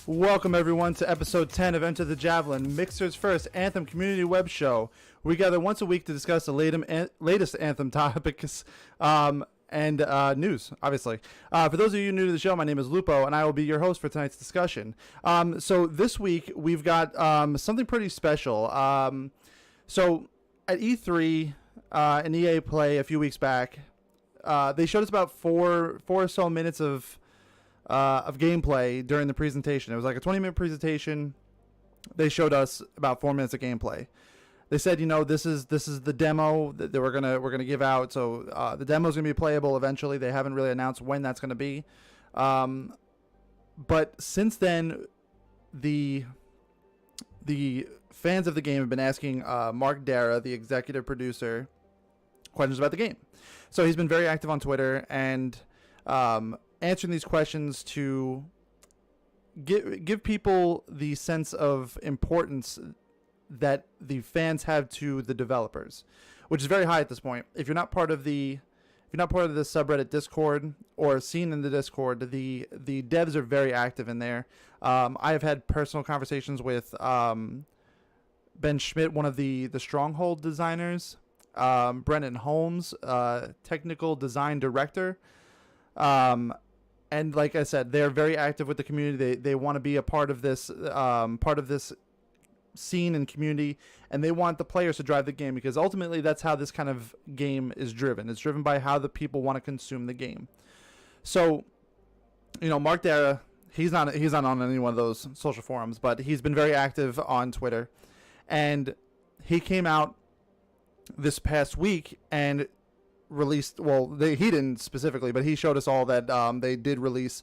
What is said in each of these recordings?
Welcome everyone to episode 10 of Enter the Javelin, Mixer's first Anthem community web show. We gather once a week to discuss the latest Anthem topics and news, obviously. For those of you new to the show, my name is Lupo, and I will be your host for tonight's discussion. So this week, we've got something pretty special. So at E3 and EA Play a few weeks back, they showed us about four or so minutes of gameplay during the presentation. It was like a 20-minute presentation. They showed us about 4 minutes of gameplay. They said, you know, this is the demo that we're gonna give out. So the demo is gonna be playable eventually. They haven't really announced when that's gonna be. But since then, the fans of the game have been asking Mark Dara, the executive producer, questions about the game. So he's been very active on Twitter and answering these questions to give people the sense of importance that the fans have to the developers, which is very high at this point. If you're not part of the subreddit Discord or seen in the Discord, the devs are very active in there. I have had personal conversations with Ben Schmidt, one of the Stronghold designers, Brennan Holmes, technical design director. And like I said, they're very active with the community. They want to be a part of this scene and community, and they want the players to drive the game, because ultimately that's how this kind of game is driven. It's driven by how the people want to consume the game. So, you know, Mark Dara, he's not on any one of those social forums, but he's been very active on Twitter, and he came out this past week and released, he didn't specifically, but he showed us all that they did release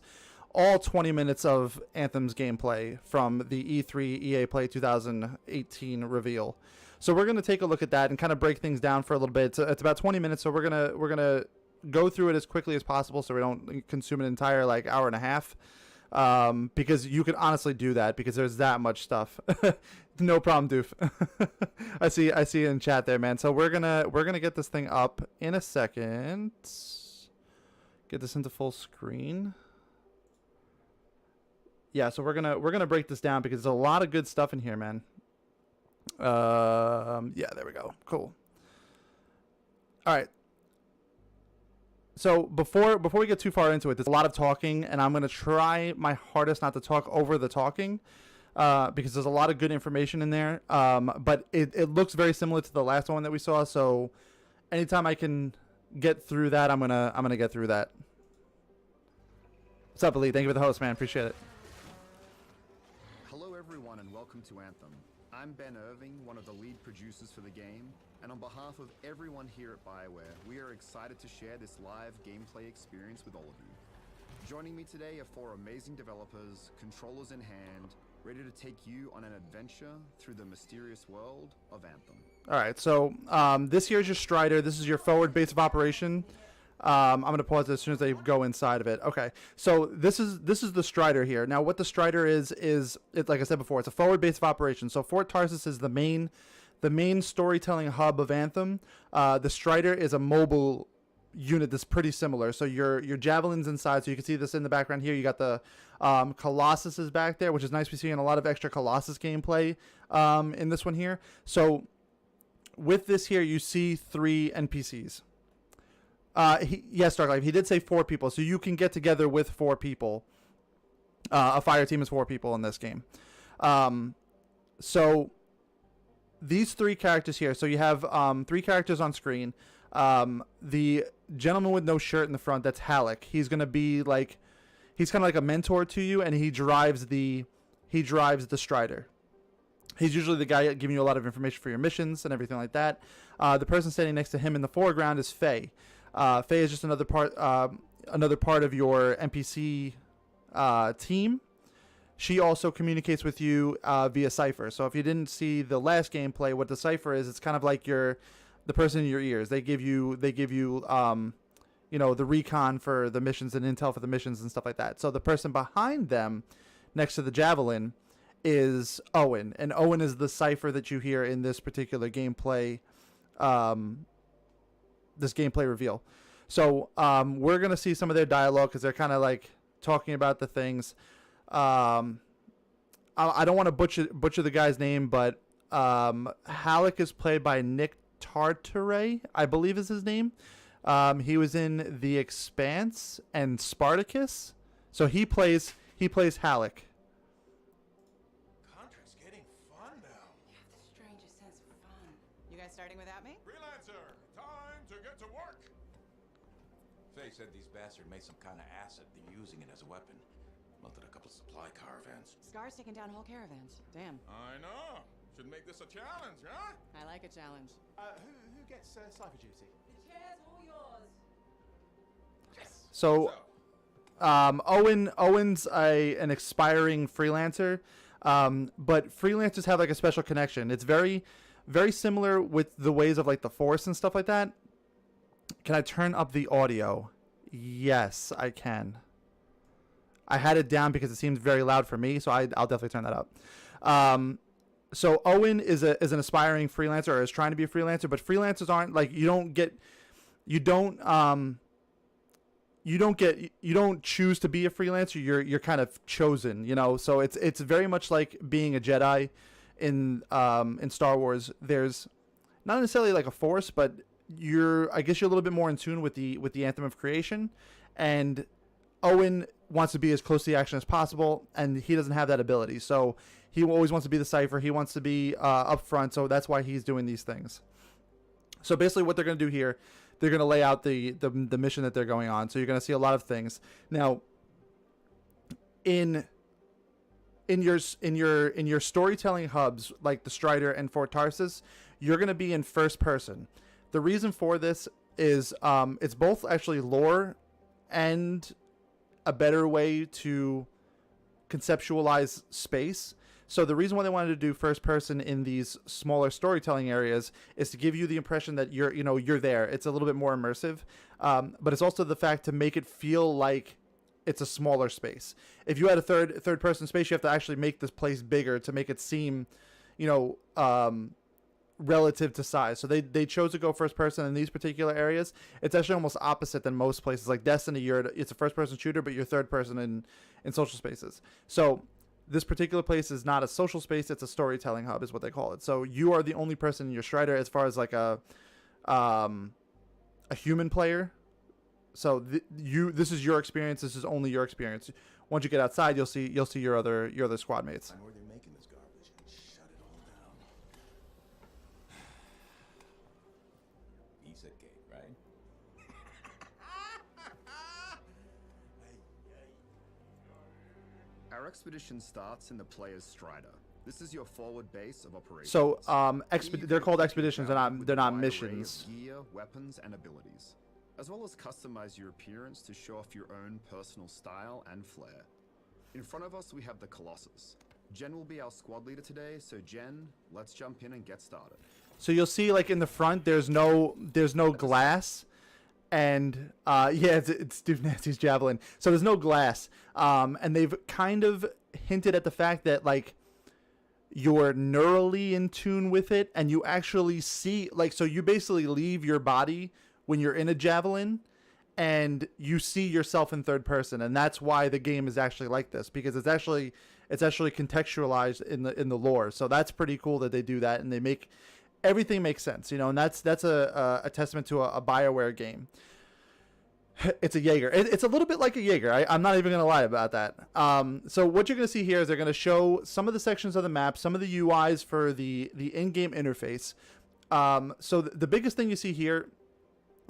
all 20 minutes of Anthem's gameplay from the E3 EA Play 2018 reveal. So we're going to take a look at that and kind of break things down for a little bit. It's about 20 minutes, so we're going to go through it as quickly as possible so we don't consume an entire like hour and a half, because you could honestly do that because there's that much stuff. No problem, doof. I see you in chat there, man. So we're gonna get this thing up in a second. Get this into full screen. Yeah, so we're gonna break this down because there's a lot of good stuff in here, man. Yeah, there we go. Cool. All right. So before we get too far into it, there's a lot of talking, and I'm gonna try my hardest not to talk over the talking. Because there's a lot of good information in there, but it looks very similar to the last one that we saw. So anytime I can get through that, I'm gonna get through that. What's up, Ali? Thank you for the host, man. Appreciate it. Hello, everyone, and welcome to Anthem. I'm Ben Irving, one of the lead producers for the game, and on behalf of everyone here at BioWare, we are excited to share this live gameplay experience with all of you. Joining me today are 4 amazing developers, controllers in hand, ready to take you on an adventure through the mysterious world of Anthem. All right, so this here is your Strider. This is your forward base of operation. I'm going to pause it as soon as they go inside of it. Okay, so this is the Strider here. Now, what the Strider is it, like I said before, it's a forward base of operation. So Fort Tarsus is the main storytelling hub of Anthem. The Strider is a mobile unit that's pretty similar. So your Javelin's inside, so you can see this in the background here. You got the Colossus is back there, which is nice. We're seeing a lot of extra Colossus gameplay in this one here. So with this here, you see 3 NPCs. Yes, Darklife, he did say 4 people, so you can get together with 4 people. A fire team is 4 people in this game. So these 3 characters here, so you have 3 characters on screen. The gentleman with no shirt in the front, that's Halleck. He's gonna be like, he's kind of like a mentor to you, and he drives the Strider. He's usually the guy giving you a lot of information for your missions and everything like that. The person standing next to him in the foreground is Faye. Faye is just another part of your NPC team. She also communicates with you via Cypher. So if you didn't see the last gameplay, what the Cypher is, it's kind of like the person in your ears. They give you you know, the recon for the missions and intel for the missions and stuff like that. So the person behind them, next to the Javelin, is Owen, and Owen is the Cypher that you hear in this particular gameplay, reveal. So we're gonna see some of their dialogue because they're kind of like talking about the things. I don't want to butcher the guy's name, but Halleck is played by Nick Tartare, I believe is his name. He was in The Expanse and Spartacus, so he plays Halleck. Contract's getting fun now. You have the strangest sense of fun. You guys starting without me? Freelancer, time to get to work. Faye said these bastards made some kind of acid. They're using it as a weapon. Melted a couple supply caravans. Scar's taking down whole caravans. Damn. I know. Should make this a challenge, huh? I like a challenge. Who gets Cypher duty? The chair's all yours. Yes. So, Owen's an expiring freelancer, but freelancers have like a special connection. It's very, very similar with the ways of like the Force and stuff like that. Can I turn up the audio? Yes, I can. I had it down because it seems very loud for me, so I'll definitely turn that up. So Owen is an aspiring freelancer, or is trying to be a freelancer, but freelancers aren't like, you don't choose to be a freelancer. You're kind of chosen, you know. So it's very much like being a Jedi in Star Wars. There's not necessarily like a Force, but I guess you're a little bit more in tune with the Anthem of Creation, and Owen wants to be as close to the action as possible, and he doesn't have that ability. So he always wants to be the Cypher. He wants to be up front, so that's why he's doing these things. So basically what they're going to do here, they're going to lay out the mission that they're going on. So you're going to see a lot of things. Now, in your storytelling hubs, like the Strider and Fort Tarsus, you're going to be in first person. The reason for this is it's both actually lore and a better way to conceptualize space. So the reason why they wanted to do first person in these smaller storytelling areas is to give you the impression that you're there. It's a little bit more immersive, but it's also the fact to make it feel like it's a smaller space. If you had a third person space, you have to actually make this place bigger to make it seem, relative to size. So they chose to go first person in these particular areas. It's actually almost opposite than most places. Like Destiny, it's a first person shooter, but you're third person in social spaces. So this particular place is not a social space, it's a storytelling hub is what they call it. So you are the only person in your Strider as far as like a human player. So this is your experience, this is only your experience. Once you get outside, you'll see your other squad mates. Find where they're making this garbage and shut it all down. Visa gate, right? Our expedition starts in the player's Strider. This is your forward base of operations. So Here they're you called can expeditions. travel with They're a not wide array of missions. Gear, weapons, and abilities, as well as customize your appearance to show off your own personal style and flair. In front of us, we have the Colossus. Jen will be our squad leader today, so Jen, let's jump in and get started. So you'll see, like in the front, there's no glass, and it's Steve Nancy's Javelin. So there's no glass, and they've kind of hinted at the fact that like you're neurally in tune with it, and you actually see so you basically leave your body when you're in a Javelin, and you see yourself in third person, and that's why the game is actually like this, because it's actually contextualized in the lore. So that's pretty cool that they do that, and they make everything make sense, and that's a testament to a BioWare game. It's a Jaeger. It's a little bit like a Jaeger. I'm not even going to lie about that. So what you're going to see here is they're going to show some of the sections of the map, some of the UIs for the in-game interface. So the biggest thing you see here,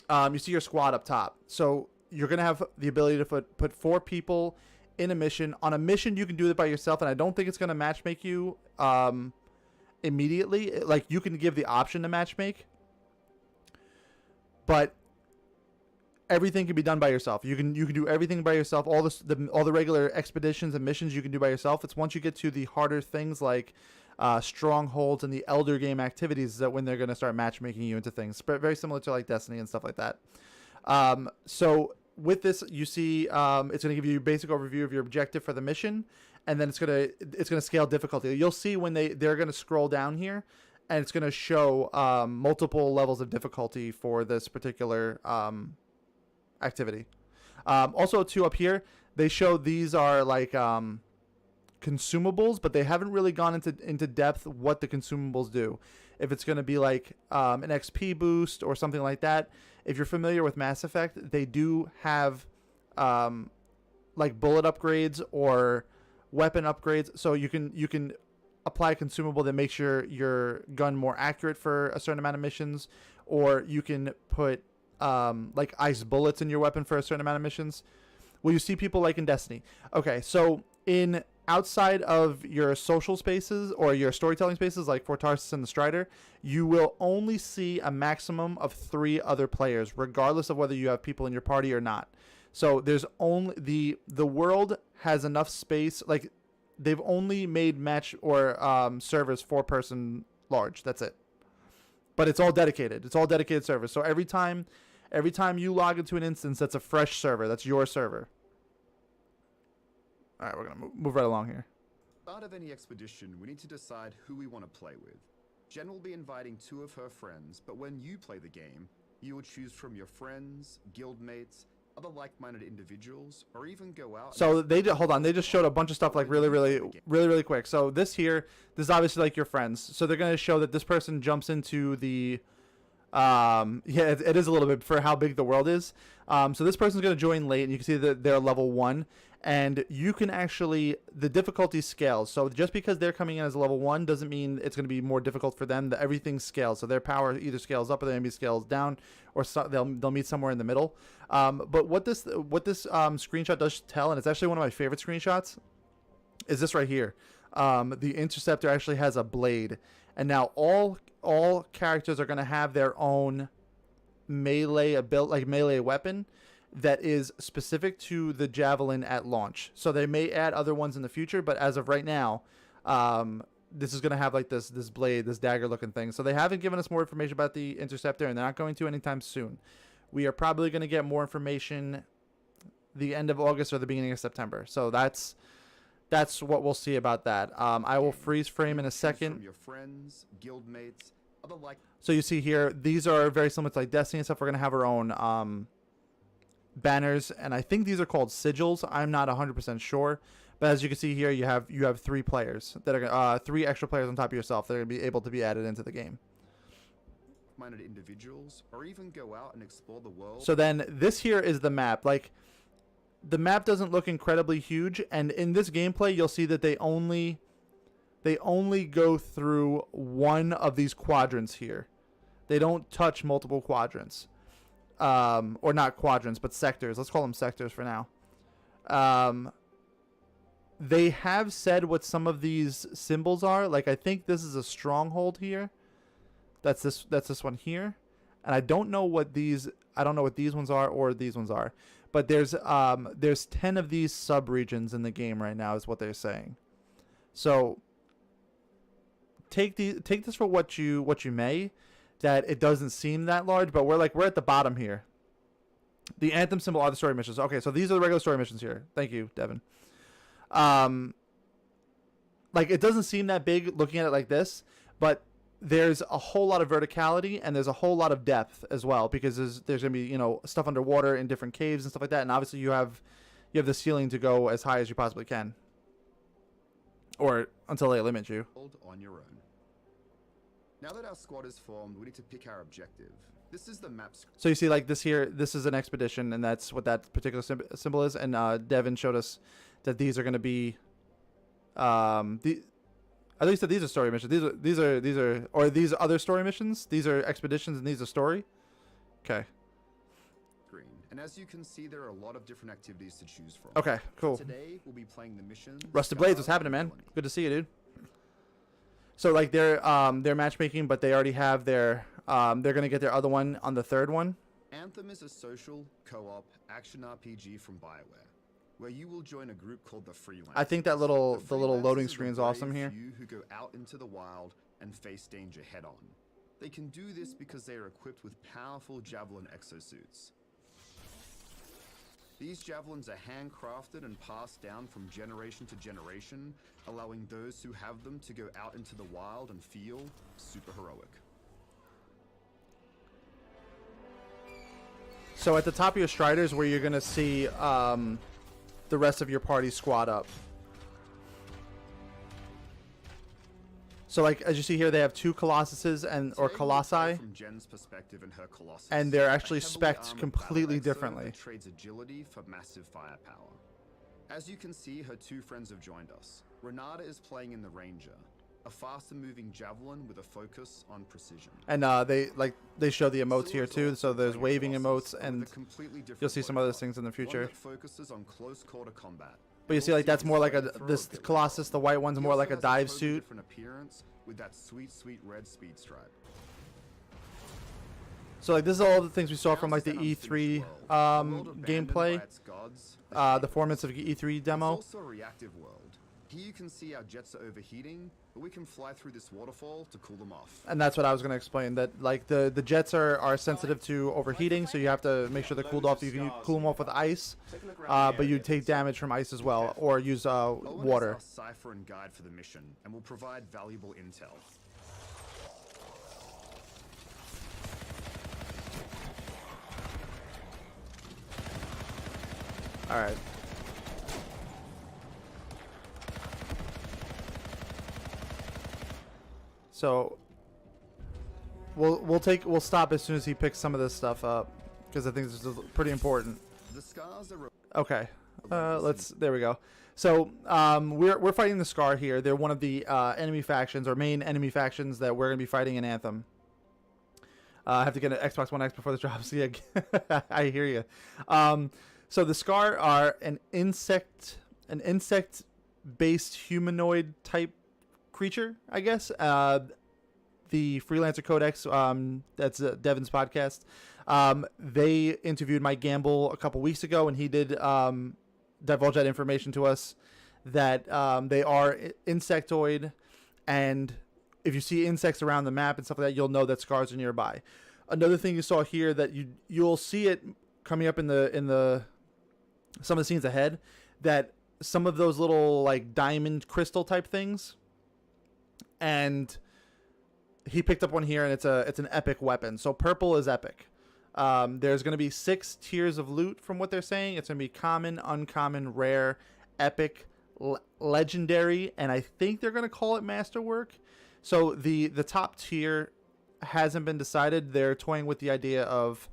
you see your squad up top. So you're going to have the ability to put 4 people in a mission. On a mission, you can do it by yourself, and I don't think it's going to matchmake you immediately. Like, you can give the option to matchmake, but everything can be done by yourself. You can do everything by yourself. All the regular expeditions and missions you can do by yourself. It's once you get to the harder things like strongholds and the elder game activities that when they're going to start matchmaking you into things. Very similar to like Destiny and stuff like that. So with this, you see, it's going to give you a basic overview of your objective for the mission, and then it's going to scale difficulty. You'll see when they're going to scroll down here, and it's going to show multiple levels of difficulty for this particular activity. Also, too, up here, they show these are like consumables, but they haven't really gone into depth what the consumables do. If it's going to be like an XP boost or something like that. If you're familiar with Mass Effect, they do have like bullet upgrades or weapon upgrades, so you can apply a consumable that makes your gun more accurate for a certain amount of missions, or you can put like ice bullets in your weapon for a certain amount of missions. Will you see people like in Destiny? Okay, so in outside of your social spaces or your storytelling spaces like Fort Tarsis and the Strider, you will only see a maximum of 3 other players, regardless of whether you have people in your party or not. So there's only the world has enough space. Like they've only made match or servers 4-person large. That's it. But it's all dedicated. It's all dedicated servers. So every time you log into an instance, that's a fresh server. That's your server. All right, we're going to move right along here. Start of any expedition, we need to decide who we want to play with. Jen will be inviting 2 of her friends, but when you play the game, you will choose from your friends, guildmates, other like-minded individuals, or even go out. So hold on. They just showed a bunch of stuff like really quick. So this is obviously like your friends. So they're going to show that this person jumps into the it is a little bit for how big the world is. So this person's going to join late, and you can see that they're level 1. And you can actually, the difficulty scales. So just because they're coming in as a level 1 doesn't mean it's going to be more difficult for them. Everything scales. So their power either scales up or their enemy scales down, or they'll meet somewhere in the middle. But what this screenshot does tell, and it's actually one of my favorite screenshots, is this right here. The Interceptor actually has a blade. And now all characters are going to have their own melee weapon that is specific to the Javelin at launch. So they may add other ones in the future, but as of right now, this is going to have like this blade, this dagger looking thing. So they haven't given us more information about the Interceptor, and they're not going to anytime soon. We are probably going to get more information the end of August or the beginning of September. So that's what we'll see about that. I will freeze frame in a second. From your friends, guildmates, other like. So you see here, these are very similar to like Destiny and stuff. We're going to have our own banners, and I think these are called sigils. I'm not 100% sure, but as you can see here, you have 3 players that are 3 extra players on top of yourself that are going to be able to be added into the game. Minded individuals, or even go out and explore the world. So then this here is the map. Like the map doesn't look incredibly huge, and in this gameplay you'll see that they only go through one of these quadrants here. They don't touch multiple quadrants. Or not quadrants, but sectors. Let's call them sectors for now. They have said what some of these symbols are. Like I think this is a stronghold here. That's this one here. And I don't know what these ones are or these ones are. But there's 10 of these sub-regions in the game right now is what they're saying. So take this for what you may. That it doesn't seem that large, but we're at the bottom here. The Anthem symbol are the story missions. Okay, so these are the regular story missions here. Thank you, Devin. Like it doesn't seem that big looking at it like this, but there's a whole lot of verticality and there's a whole lot of depth as well, because there's gonna be stuff underwater in different caves and stuff like that, and obviously you have the ceiling to go as high as you possibly can, or until they limit you. On your own. Now that our squad is formed, we need to pick our objective. This is the map. So you see, like this here, this is an expedition, and that's what that particular symbol is. And Devin showed us that these are going to be, at least that these are story missions. These are other story missions. These are expeditions, and these are story. Okay. And as you can see, there are a lot of different activities to choose from. Okay, cool. Today we'll be playing the mission. Rusted Blades, what's happening, man? Good to see you, dude. So like they're matchmaking, but they already have their they're gonna get their other one on the 3rd one. Anthem is a social co-op action RPG from BioWare, where you will join a group called the Freelancers. I think that the little loading screen is awesome here. Few who go out into the wild and face danger head on. They can do this because they are equipped with powerful Javelin exosuits. These javelins are handcrafted and passed down from generation to generation, allowing those who have them to go out into the wild and feel super heroic. So at the top of your Striders where you're going to see the rest of your party squad up. So like as you see here, they have two Colossuses or Today we'll play Colossi, from Jen's perspective and her Colossus, and they're a actually heavily spec'd armored completely battle exo differently. that trades agility for massive firepower. As you can see, her two friends have joined us. Renata is playing in the Ranger, a faster moving Javelin with a focus on precision. And they show the emotes here Scylla's too. also So there's playing a waving Colossus, emotes, but and with a completely different you'll see some other profile, things in the one future. that focuses on close quarter combat. But you see, like, that's more like this Flamethrower Colossus, the white one's He more also like a has dive totally suit. different appearance with that sweet red speed stripe. So like this is all the things we saw from like the Now it's an E3 unfinished world, a world abandoned gameplay, by its gods, the performance of E3 It's demo. also a reactive world. Here you can see our jets are overheating, but we can fly through this waterfall to cool them off. And that's what I was going to explain, that like the jets are sensitive to overheating, so you have to make sure they're cooled off. You can cool them off with ice, but you take damage from ice as well, or use Owen water. is our cipher and guide for the mission, and will provide valuable intel. All right. So we'll stop as soon as he picks some of this stuff up, because I think this is pretty important. The scars are Okay. There we go. So we're fighting the Scar here. They're one of the enemy factions, or main enemy factions, that we're gonna be fighting in Anthem. I have to get an Xbox One X before the drops. Yeah, I hear you. So the Scar are an insect-based humanoid type creature, I guess. The Freelancer Codex, that's Devin's podcast. They interviewed Mike Gamble a couple weeks ago, and he did divulge that information to us, that they are insectoid, and if you see insects around the map and stuff like that, you'll know that Scars are nearby. Another thing you saw here that you'll see it coming up in the some of the scenes ahead, that some of those little like diamond crystal type things, and he picked up one here, and it's an epic weapon. So purple is epic. There's going to be 6 tiers of loot from what they're saying. It's going to be common, uncommon, rare, epic, legendary, and I think they're going to call it masterwork. So the top tier hasn't been decided. They're toying with the idea of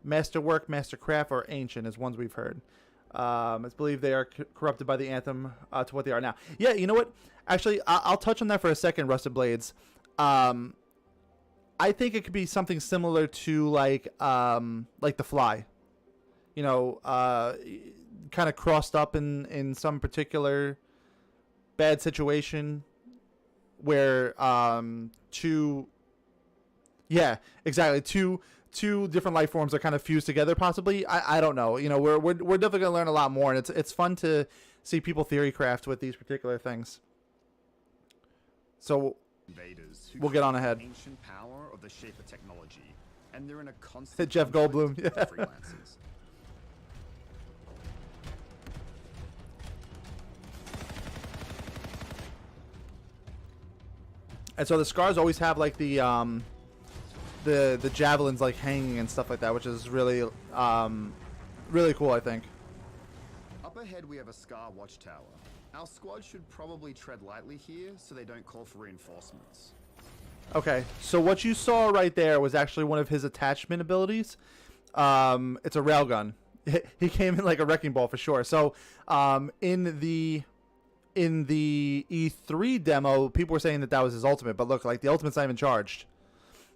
masterwork, mastercraft, or ancient is ones we've heard. I believe they are corrupted by the Anthem to what they are now. Yeah, you know what? Actually, I'll touch on that for a second, Rusted Blades. I think it could be something similar to like the Fly. You know, kind of crossed up in some particular bad situation where two different life forms are kind of fused together, possibly. I don't know. You know, we're definitely gonna learn a lot more, and it's fun to see people theory craft with these particular things. So invaders who we'll get on create ahead. the ancient power of the Shaper technology, and they're in a constant Jeff conflict Goldblum, with the yeah. freelancers. And so the Scars always have like the javelins like hanging and stuff like that, which is really really cool, I think. Up ahead, we have a Scar watchtower. Our squad should probably tread lightly here, so they don't call for reinforcements. Okay, so what you saw right there was actually one of his attachment abilities. It's a railgun. He came in like a wrecking ball for sure. So in the E3 demo, people were saying that was his ultimate, but look, like the ultimate's not even charged.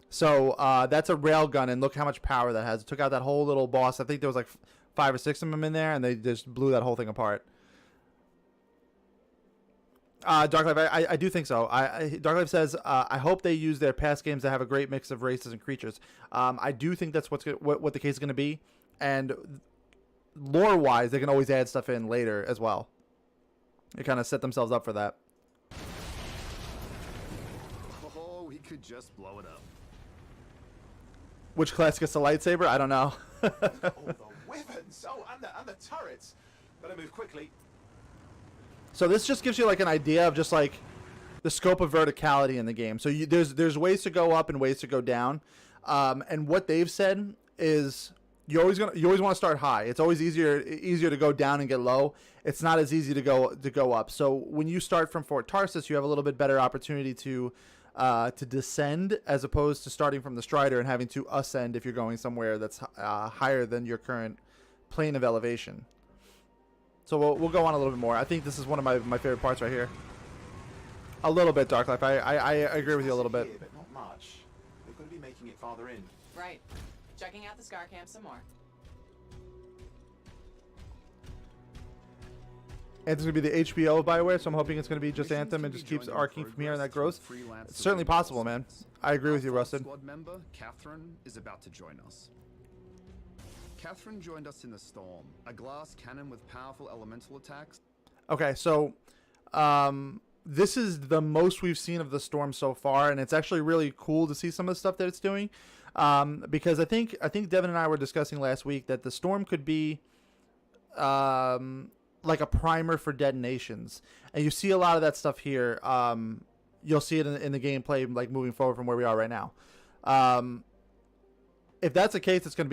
So that's a railgun, and look how much power that has. It took out that whole little boss. I think there was like 5 or 6 of them in there, and they just blew that whole thing apart. Dark Life, I do think so. Dark Life says, I hope they use their past games to have a great mix of races and creatures. I do think that's what the case is going to be. And lore-wise, they can always add stuff in later as well. They kind of set themselves up for that. Oh, we could just blow it up. Which class gets the lightsaber? I don't know. Oh, the weapons! Oh, and the turrets. Better move quickly. So this just gives you like an idea of just like the scope of verticality in the game. So there's ways to go up and ways to go down. And what they've said is you always want to start high. It's always easier to go down and get low. It's not as easy to go up. So when you start from Fort Tarsus, you have a little bit better opportunity to descend, as opposed to starting from the Strider and having to ascend if you're going somewhere that's higher than your current plane of elevation. So we'll go on a little bit more. I think this is one of my favorite parts right here. A little bit, Darklife. I agree with you a little bit. Here, but not much. We're going to be making it farther in. Right. Checking out the Scar Camp some more. It's going to be the HBO of BioWare, so I'm hoping it's going to be just Anthem and just keeps arcing from here and that grows. It's certainly possible, man. I agree with you, Rusted. Squad member Catherine is about to join us. Catherine joined us in the Storm, a glass cannon with powerful elemental attacks. Okay, so this is the most we've seen of the Storm so far, and it's actually really cool to see some of the stuff that it's doing. Because I think Devin and I were discussing last week that the Storm could be like a primer for detonations, and you see a lot of that stuff here. You'll see it in the gameplay, like moving forward from where we are right now. If that's the case, it's gonna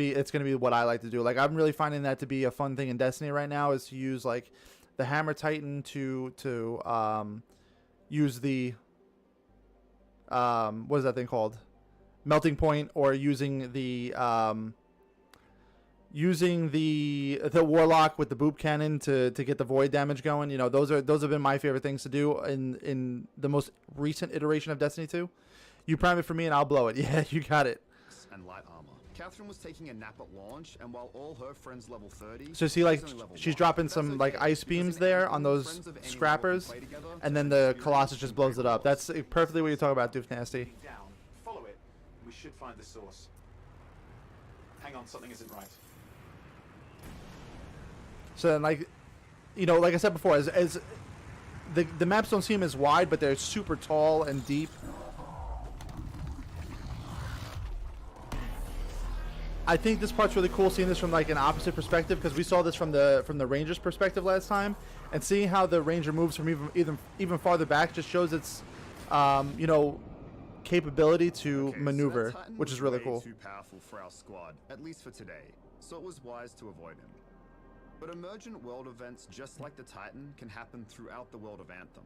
be what I like to do. Like, I'm really finding that to be a fun thing in Destiny right now, is to use like the Hammer Titan to use the what is that thing called? Melting Point, or using the Warlock with the Boop Cannon to get the void damage going. You know, those have been my favorite things to do in the most recent iteration of Destiny 2. You prime it for me and I'll blow it. Yeah, you got it. And light armor. Catherine was taking a nap at launch, and while all her friends level 30, So see, like, she's only level she's 1. dropping But some that's like okay, ice because beams in there Anthem, on those friends of any level scrappers, play together and to then the experience Colossus some just blows it great up. That's rewards. perfectly what you're talking about, Doof Nasty. Down. Follow it. We should find the source. Hang on, something isn't right. So then, like, you know, like I said before, as the maps don't seem as wide, but they're super tall and deep. I think this part's really cool, seeing this from like an opposite perspective, because we saw this from the Ranger's perspective last time, and seeing how the Ranger moves from even farther back just shows its you know, capability to Okay, so maneuver, that Titan which was is really way cool. Too powerful for our squad, at least for today, so it was wise to avoid him. But emergent world events just like the Titan can happen throughout the world of Anthem.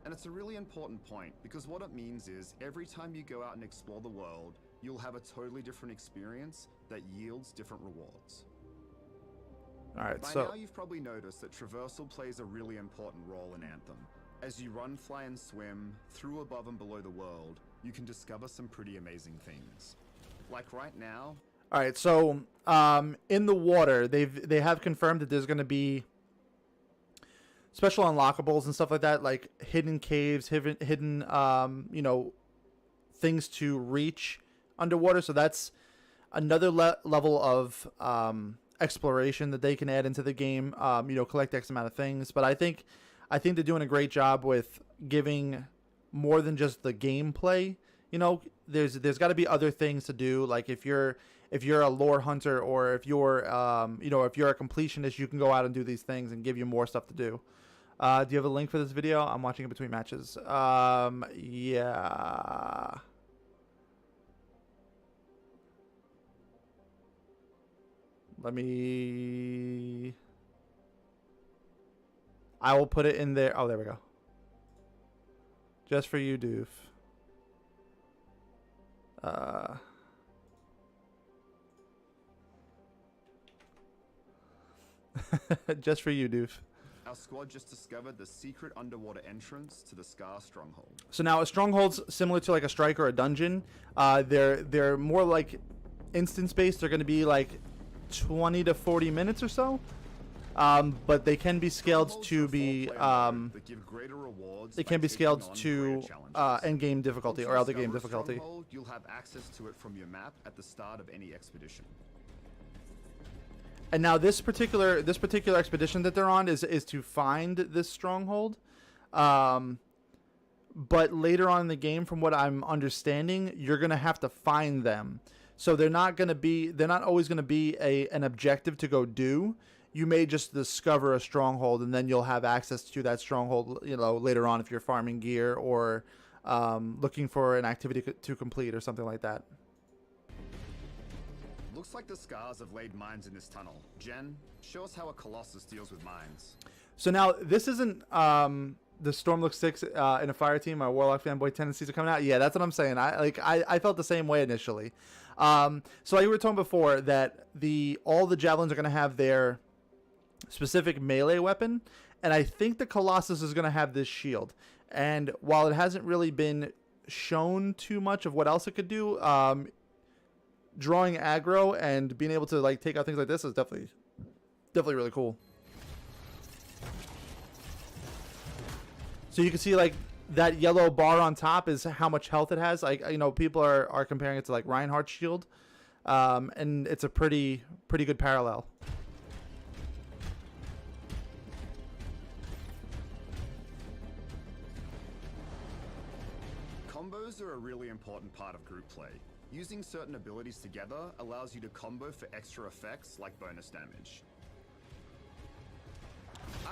And it's a really important point, because what it means is every time you go out and explore the world, you'll have a totally different experience that yields different rewards. All right, By so now you've probably noticed that traversal plays a really important role in Anthem. As you run, fly, and swim through, above, and below the world, you can discover some pretty amazing things. Like right now, all right, so in the water, they have confirmed that there's going to be special unlockables and stuff like that, like hidden caves, hidden you know, things to reach underwater. So that's another level of exploration that they can add into the game. You know, collect X amount of things. But I think they're doing a great job with giving more than just the gameplay. You know, there's got to be other things to do. Like if you're a lore hunter, or if you're you know, if you're a completionist, you can go out and do these things and give you more stuff to do. Do you have a link for this video? I'm watching it between matches. Yeah. Let me... I will put it in there. Oh, there we go. Just for you, Doof. Just for you, Doof. our squad just discovered the secret underwater entrance to the Scar Stronghold. So now a stronghold's similar to like a strike or a dungeon. They're more like instance based. They're going to be like 20 to 40 minutes or so. But they can be scaled to be That give greater rewards they by can be taking scaled on to greater challenges. end game difficulty Once or you elder game discover a difficulty. stronghold, you'll have access to it from your map at the start of any expedition. And now this particular expedition that they're on is to find this stronghold. But later on in the game, from what I'm understanding, you're gonna have to find them. So they're not always gonna be an objective to go do. You may just discover a stronghold, and then you'll have access to that stronghold, you know, later on if you're farming gear or looking for an activity to complete or something like that. Looks like the Scars have laid mines in this tunnel. Jen, show us how a Colossus deals with mines. So now this isn't the Stormlook 6 in a fire team. My Warlock fanboy tendencies are coming out. Yeah, that's what I'm saying. I felt the same way initially. So like we were talking before that all the Javelins are going to have their specific melee weapon, and I think the Colossus is going to have this shield. And while it hasn't really been shown too much of what else it could do, drawing aggro and being able to like take out things like this is definitely really cool. So you can see like that yellow bar on top is how much health it has. Like, you know, people are comparing it to like Reinhardt's shield, and it's a pretty good parallel. Combos are a really important part of group play. Using certain abilities together allows you to combo for extra effects like bonus damage.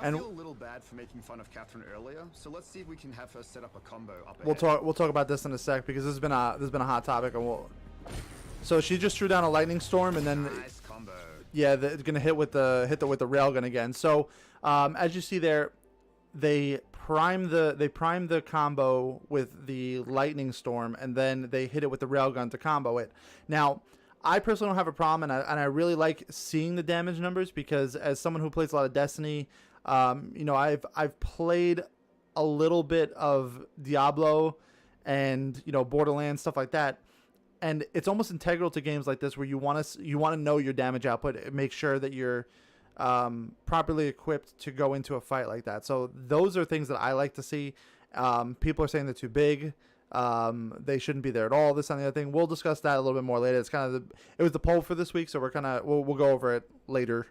I feel a little bad for making fun of Catherine earlier, so let's see if we can have her set up a combo up ahead. We'll talk about this in a sec because this has been a hot topic, and so she just threw down a lightning storm, and then nice combo. Yeah, it's gonna hit with the railgun again. So as you see there, they prime the combo with the lightning storm, and then they hit it with the railgun to combo it. Now, I personally don't have a problem, and I really like seeing the damage numbers because as someone who plays a lot of Destiny, you know, I've played a little bit of Diablo and, you know, Borderlands, stuff like that, and it's almost integral to games like this where you want to know your damage output, make sure that you're properly equipped to go into a fight like that. So those are things that I like to see. People are saying they're too big. They shouldn't be there at all. This and the other thing. We'll discuss that a little bit more later. It's kind of it was the poll for this week, so we'll go over it later.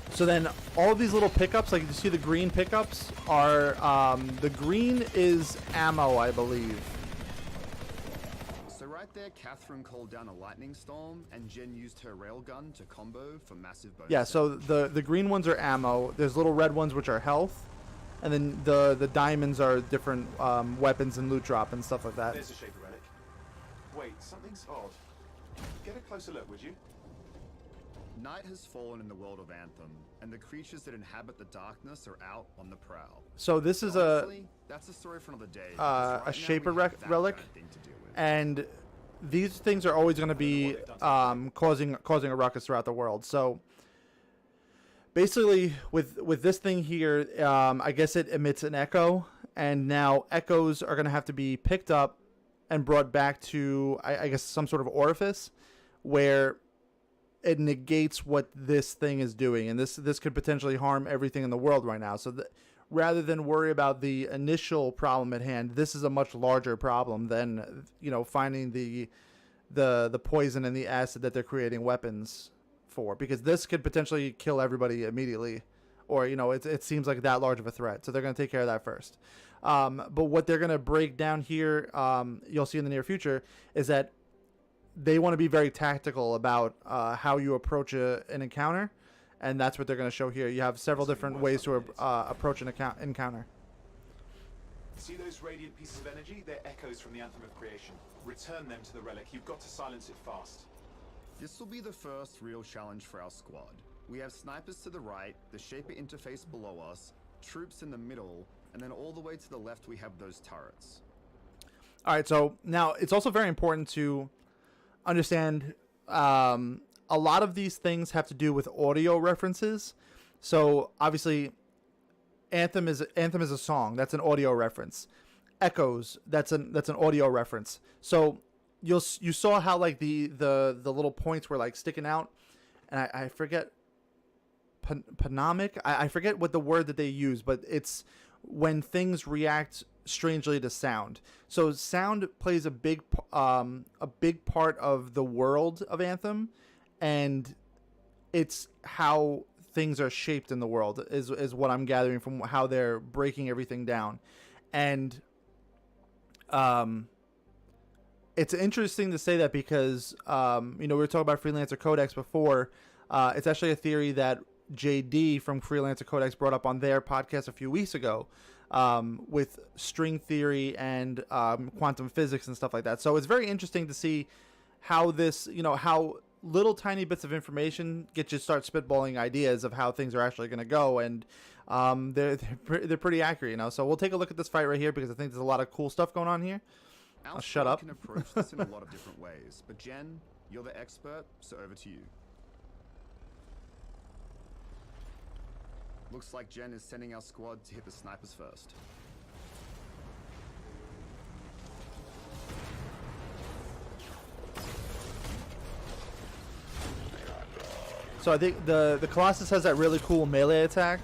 So then all of these little pickups, like you see the green pickups are the green is ammo, I believe. So right there, Catherine called down a lightning storm, and Jen used her railgun to combo for massive bonus. Yeah, so the green ones are ammo. There's little red ones which are health, and then the diamonds are different weapons and loot drop and stuff like that. There's a Shaper relic. Wait, something's odd. Get a closer look, would you? Night has fallen in the world of Anthem, and the creatures that inhabit the darkness are out on the prowl. So this is Honestly, that's a story for another day. a Shaper relic, and these things are always going to be causing a ruckus throughout the world. So basically, with this thing here, I guess it emits an echo, and now echoes are going to have to be picked up and brought back to, I guess, some sort of orifice where it negates what this thing is doing, and this could potentially harm everything in the world right now. So rather than worry about the initial problem at hand, this is a much larger problem than, you know, finding the poison and the acid that they're creating weapons for, because this could potentially kill everybody immediately, or, you know, it seems like that large of a threat. So they're going to take care of that first. But what they're going to break down here, you'll see in the near future, is that they want to be very tactical about how you approach an encounter, and that's what they're going to show here. You have several different ways to approach an encounter. See those radiant pieces of energy? They're echoes from the Anthem of Creation. Return them to the relic. You've got to silence it fast. This will be the first real challenge for our squad. We have snipers to the right, the Shaper interface below us, troops in the middle, and then all the way to the left we have those turrets. All right, so now it's also very important to understand a lot of these things have to do with audio references. So obviously Anthem is a song, that's an audio reference. Echoes, that's an audio reference. So you saw how like the little points were like sticking out, and I forget panomic. I forget what the word that they use, but it's when things react strangely to sound. So sound plays a big part of the world of Anthem, and it's how things are shaped in the world is what I'm gathering from how they're breaking everything down. And it's interesting to say that because we were talking about Freelancer Codex before. It's actually a theory that JD from Freelancer Codex brought up on their podcast a few weeks ago. with string theory and quantum physics and stuff like that. So it's very interesting to see how this, how little tiny bits of information get you to start spitballing ideas of how things are actually going to go, and they're pretty accurate, So we'll take a look at this fight right here because I think there's a lot of cool stuff going on here. I'll shut up. Can approach this in a lot of different ways, but Jen, you're the expert, so over to you. Looks like Jen is sending our squad to hit the snipers first. So I think the Colossus has that really cool melee attack,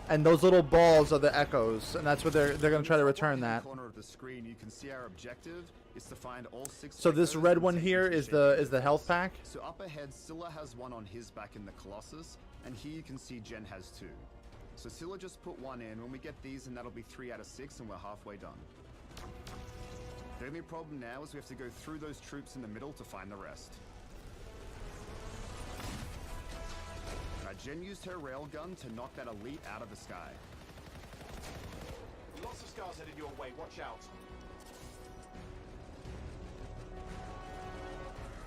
and those little balls are the echoes, and that's what they're going to try to return that. Corner of the screen, you can see our objective is to find all 6. So this red one here is the health pack. So up ahead, Scylla has one on his back in the Colossus, and here you can see Jen has 2. So Scylla just put 1 in. When we get these, and that'll be 3 out of 6, and we're halfway done. The only problem now is we have to go through those troops in the middle to find the rest. Jen used her railgun to knock that elite out of the sky. Lots of scars headed your way. Watch out.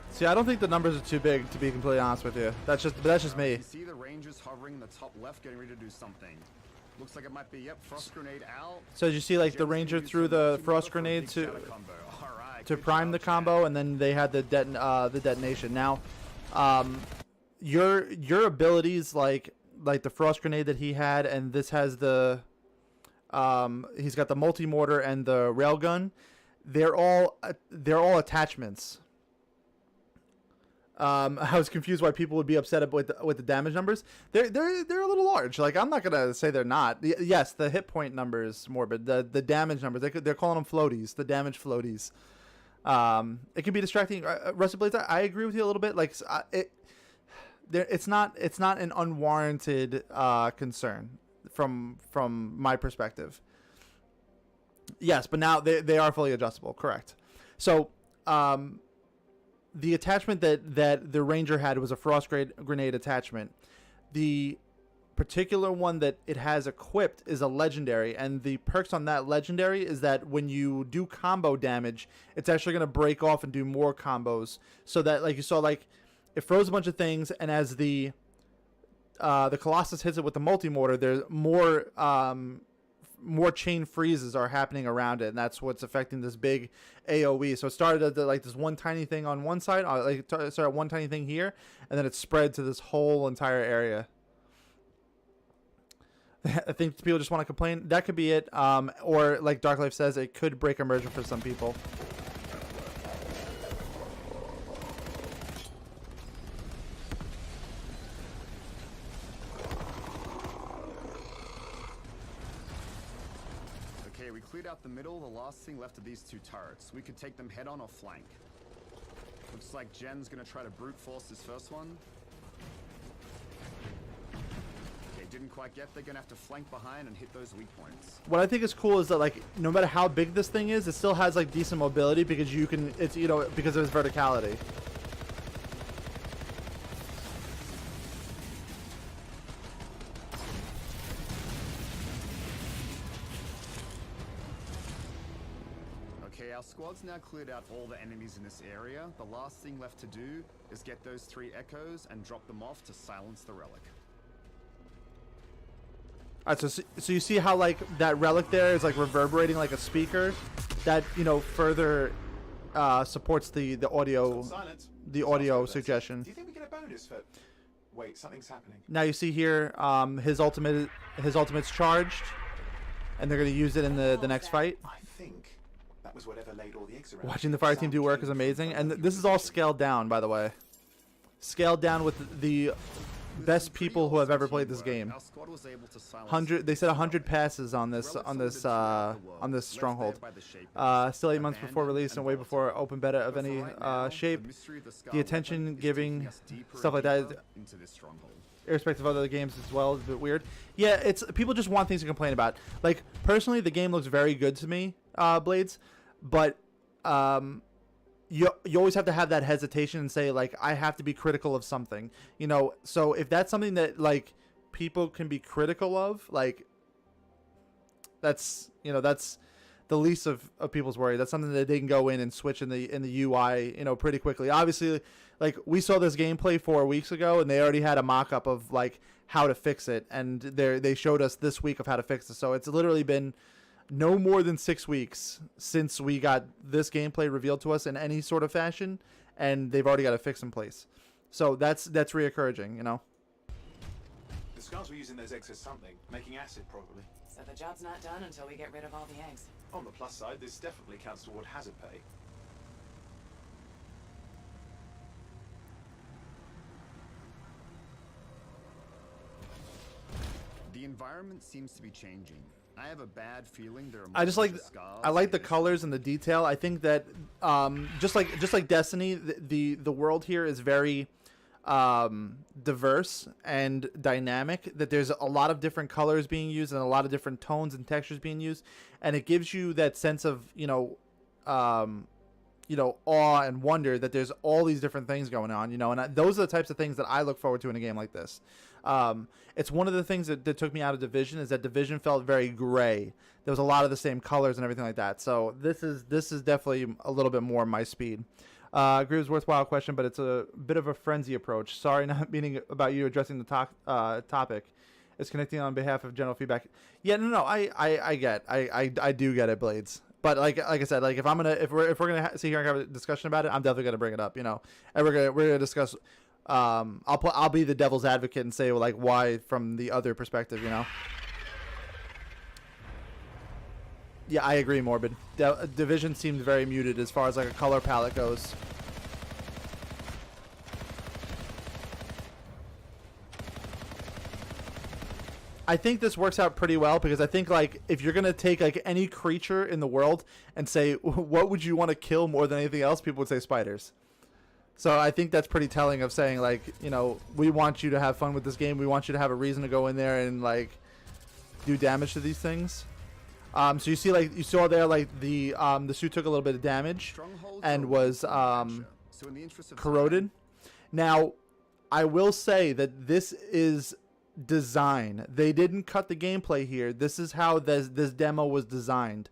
See, I don't think the numbers are too big, to be completely honest with you. That's just me. You see the Rangers hovering in the top left, getting ready to do something. Looks like it might be, yep, frost grenade out. So as you see, like the Ranger threw the frost grenade to prime the combo, and then they had the detonation. Now, your abilities like the frost grenade that he had, and this has the he's got the multi-mortar and the railgun. They're all attachments. I was confused why people would be upset with the damage numbers. They're a little large. Like, I'm not gonna say they're not. Yes, the hit point number is morbid. The damage numbers, they're calling them floaties. The damage floaties. It can be distracting. Rusty Blades, I agree with you a little bit. Like it's not an unwarranted concern from my perspective. Yes, but now they are fully adjustable. Correct. So the attachment that the Ranger had was a frost grenade attachment. The particular one that it has equipped is a legendary, and the perks on that legendary is that when you do combo damage, it's actually going to break off and do more combos, so that, like you saw, like it froze a bunch of things, and as the Colossus hits it with the multi-mortar, there's more chain freezes are happening around it, and that's what's affecting this big AoE. So it started at like this one tiny thing on one side, like it started one tiny thing here, and then it spread to this whole entire area. I think people just want to complain. That could be it. Or like Dark Life says, it could break immersion for some people. Okay, we cleared out the middle. The last thing left are these 2 turrets. We could take them head on or flank. Looks like Jen's gonna try to brute force this first one. Didn't quite get. They're gonna have to flank behind and hit those weak points. What I think is cool is that, like, no matter how big this thing is, it still has like decent mobility because you can. It's because of its verticality. Okay, our squad's now cleared out all the enemies in this area. The last thing left to do is get those 3 echoes and drop them off to silence the relic. All right, so you see how like that relic there is like reverberating like a speaker, that further supports the audio suggestion. Do you think we get a bonus for? Wait, something's happening. Now you see here, his ultimate's charged, and they're gonna use it in the next fight. I think that was whatever laid all the eggs around. Watching the fire team do work is amazing, and this is all scaled down, by the way. Scaled down with the best people who have ever played this game. 100. They said 100 passes on this stronghold. Still 8 months before release and way before open beta of any shape. The attention giving stuff like that, irrespective of other games as well, is a bit weird. Yeah, it's people just want things to complain about. Like personally, the game looks very good to me, Blades, but you always have to have that hesitation and say, like, I have to be critical of something, so if that's something that like people can be critical of, like That's that's the least of people's worry. That's something that they can go in and switch in the UI, pretty quickly. Obviously, like we saw this gameplay 4 weeks ago, and they already had a mock-up of like how to fix it, and they showed us this week of how to fix it. So it's literally been no more than 6 weeks since we got this gameplay revealed to us in any sort of fashion, and they've already got a fix in place. So that's reoccurring, The scars were using those eggs for something, making acid probably. So the job's not done until we get rid of all the eggs. On the plus side, this definitely counts toward hazard pay. The environment seems to be changing. I have a bad feeling there are more I just like than scars I like the and colors and the detail. I think that just like Destiny, the world here is very diverse and dynamic. That there's a lot of different colors being used and a lot of different tones and textures being used, and it gives you that sense of awe and wonder that there's all these different things going on. And those are the types of things that I look forward to in a game like this. It's one of the things that took me out of Division is that Division felt very gray. There was a lot of the same colors and everything like that. So this is definitely a little bit more my speed. Groove's worthwhile question, but it's a bit of a frenzy approach. Sorry, not meaning about you addressing the topic. It's connecting on behalf of general feedback. Yeah, no, I do get it, Blades. But like I said, like if we're gonna sit here and have a discussion about it, I'm definitely gonna bring it up, and we're gonna discuss. I'll be the devil's advocate and say like why from the other perspective, Yeah, I agree, Morbid. Division seems very muted as far as like a color palette goes. I think this works out pretty well because I think like if you're gonna take like any creature in the world and say what would you want to kill more than anything else, people would say spiders. So I think that's pretty telling of saying like we want you to have fun with this game. We want you to have a reason to go in there and like do damage to these things. So you see like you saw there like the suit took a little bit of damage and was corroded. Now I will say that this is design. They didn't cut the gameplay here. This is how this demo was designed,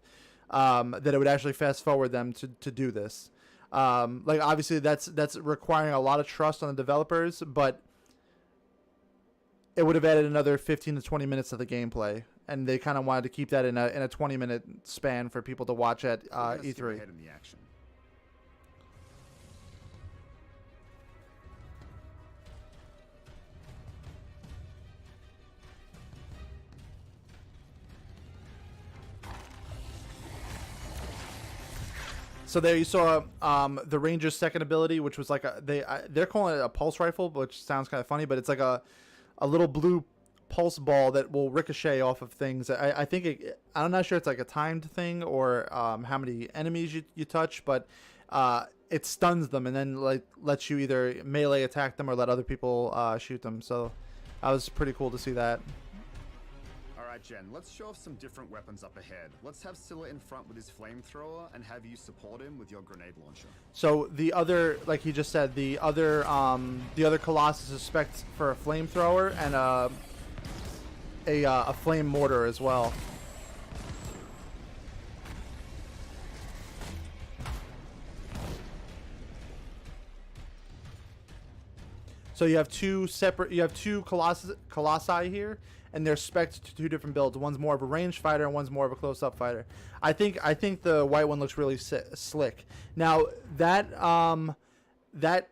that it would actually fast forward them to do this. Like obviously that's requiring a lot of trust on the developers, but it would have added another 15 to 20 minutes of the gameplay, and they kind of wanted to keep that in a 20-minute span for people to watch at E3. So there you saw the Ranger's second ability, which was like they're calling it a pulse rifle, which sounds kind of funny, but it's like a little blue pulse ball that will ricochet off of things. I think I'm not sure it's like a timed thing or how many enemies you touch, but it stuns them and then like lets you either melee attack them or let other people shoot them. So that was pretty cool to see that. Alright, Jen, let's show off some different weapons up ahead. Let's have Scylla in front with his flamethrower and have you support him with your grenade launcher. So the other, like he just said, the other Colossus is spec'd for a flamethrower and a flame mortar as well. So you have two Colossi here, and they're spec'd to two different builds. One's more of a ranged fighter, and one's more of a close-up fighter. I think the white one looks really slick. Now that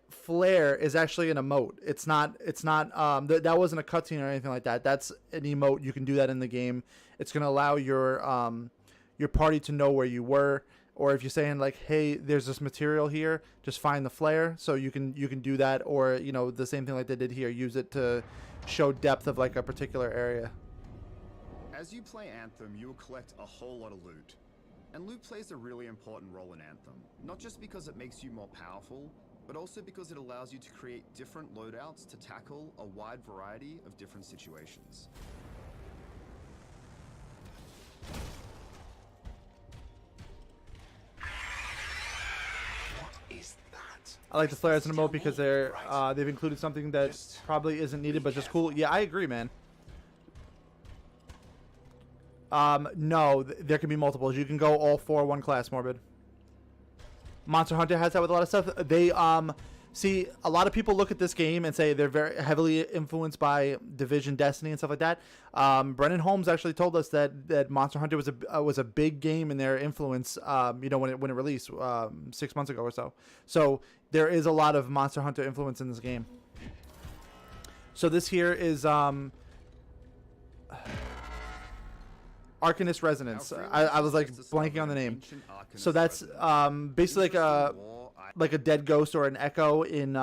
flare is actually an emote. It's not that wasn't a cutscene or anything like that. That's an emote. You can do that in the game. It's gonna allow your party to know where you were. Or if you're saying like, hey, there's this material here, just find the flare. So you can do that, or the same thing like they did here, use it to show depth of like a particular area. As you play Anthem, you will collect a whole lot of loot. And loot plays a really important role in Anthem, not just because it makes you more powerful, but also because it allows you to create different loadouts to tackle a wide variety of different situations. I like the flare as an emote because they've included something that probably isn't needed, but just cool. Yeah, I agree, man. No, there can be multiples. You can go all 4 one class, Morbid. Monster Hunter has that with a lot of stuff. They see, a lot of people look at this game and say they're very heavily influenced by Division, Destiny, and stuff like that. Brennan Holmes actually told us that Monster Hunter was a big game in their influence. You know, when it released 6 months ago or so. So there is a lot of Monster Hunter influence in this game. So this here is Arcanist Resonance. I was like blanking on the name. So that's basically like a dead ghost or an echo in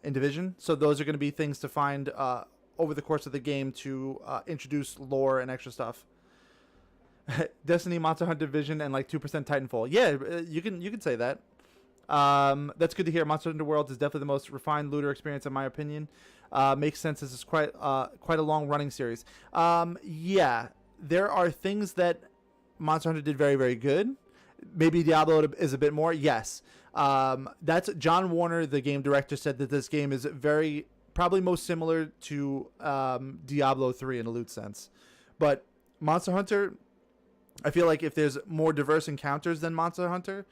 Division. So those are going to be things to find over the course of the game to introduce lore and extra stuff. Destiny, Monster Hunter, Division, and like 2% Titanfall. Yeah, you can say that. That's good to hear. Monster Hunter Worlds is definitely the most refined looter experience in my opinion. Makes sense. This is quite a long running series. Yeah, there are things that Monster Hunter did very, very good. Maybe Diablo is a bit more. Yes. That's John Warner, the game director, said that this game is probably most similar to Diablo 3 in a loot sense. But Monster Hunter, I feel like if there's more diverse encounters than Monster Hunter,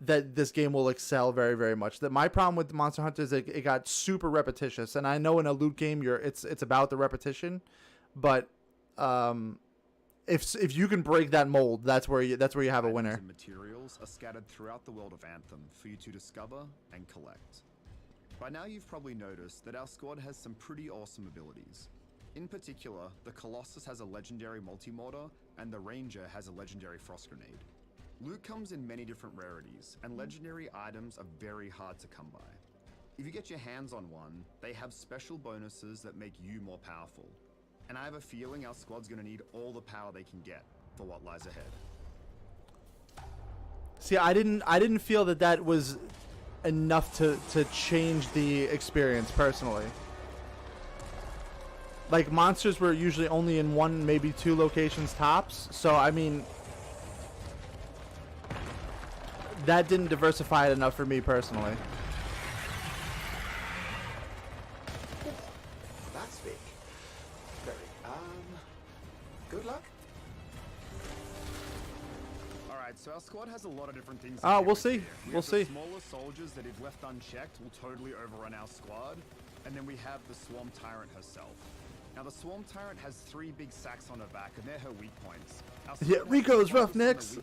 that this game will excel very, very much. That my problem with Monster Hunter is it got super repetitious, and I know in a loot game it's about the repetition, but if you can break that mold, that's where you have a winner. Materials are scattered throughout the world of Anthem for you to discover and collect. By now you've probably noticed that our squad has some pretty awesome abilities. In particular, the Colossus has a legendary multi-mortar, and the Ranger has a legendary frost grenade. Loot comes in many different rarities, and legendary items are very hard to come by. If you get your hands on one, they have special bonuses that make you more powerful. And I have a feeling our squad's gonna need all the power they can get for what lies ahead. See, I didn't feel that was enough to change the experience personally. Like, monsters were usually only in 1, maybe 2 locations tops. So I mean, that didn't diversify it enough for me personally. That's big. Very. Good luck. Alright, so our squad has a lot of different things. We'll see. We'll see. The smaller soldiers that if left unchecked will totally overrun our squad. And then we have the Swarm Tyrant herself. Now the Swarm Tyrant has 3 big sacks on her back, and they're her weak points. Yeah, Rico's Roughnecks.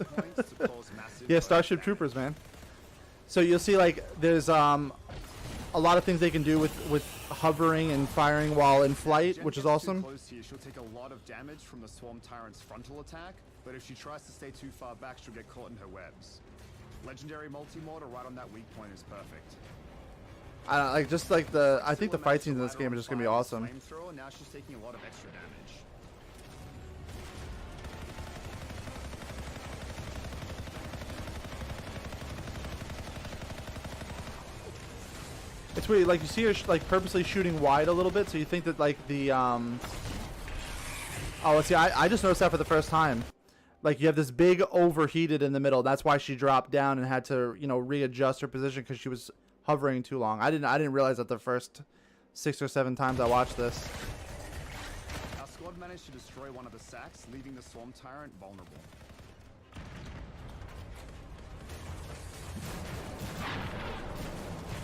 Yeah, Starship Troopers, man. So you'll see, like, there's a lot of things they can do with hovering and firing while in flight, which is awesome. Close here, she'll take a lot of damage from the Swarm Tyrant's frontal attack, but if she tries to stay too far back, she'll get caught in her webs. Legendary multi-mortar right on that weak point is perfect. I don't I think the fight scenes in this game are just gonna be awesome. Flamethrower, now she's taking a lot of extra damage. It's weird, like you see her like purposely shooting wide a little bit, so you think that like the oh, let's see, I just noticed that for the first time. Like, you have this big overheated in the middle. That's why she dropped down and had to, you know, readjust her position because she was hovering too long. I didn't realize that the first 6 or 7 times I watched this. Our squad managed to destroy one of the sacks, leaving the Swarm Tyrant vulnerable.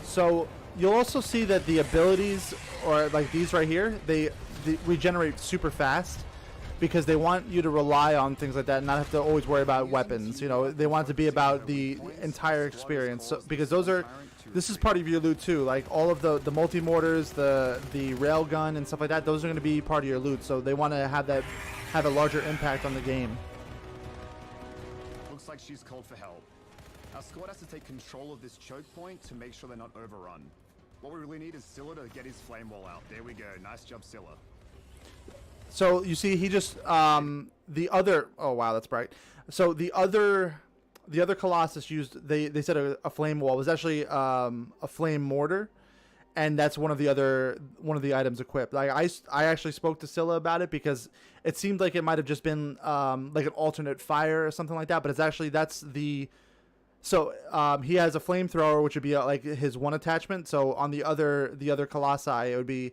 So you'll also see that the abilities, or like these right here, they regenerate super fast because they want you to rely on things like that and not have to always worry about weapons. You know, they want it to be about the entire experience. So, because this is part of your loot too. Like all of the multi-mortars, the rail gun and stuff like that, those are going to be part of your loot. So they want to have a larger impact on the game. Looks like she's called for help. Our squad has to take control of this choke point to make sure they're not overrun. What we really need is Scylla to get his flame wall out. There we go. Nice job, Scylla. So you see, he just the other. Oh wow, that's bright. So the other Colossus used. They said a flame wall was actually a flame mortar, and that's one of the items equipped. Like I actually spoke to Scylla about it because it seemed like it might have just been like an alternate fire or something like that. But it's actually So he has a flamethrower, which would be like his one attachment. So on the other Colossi, it would be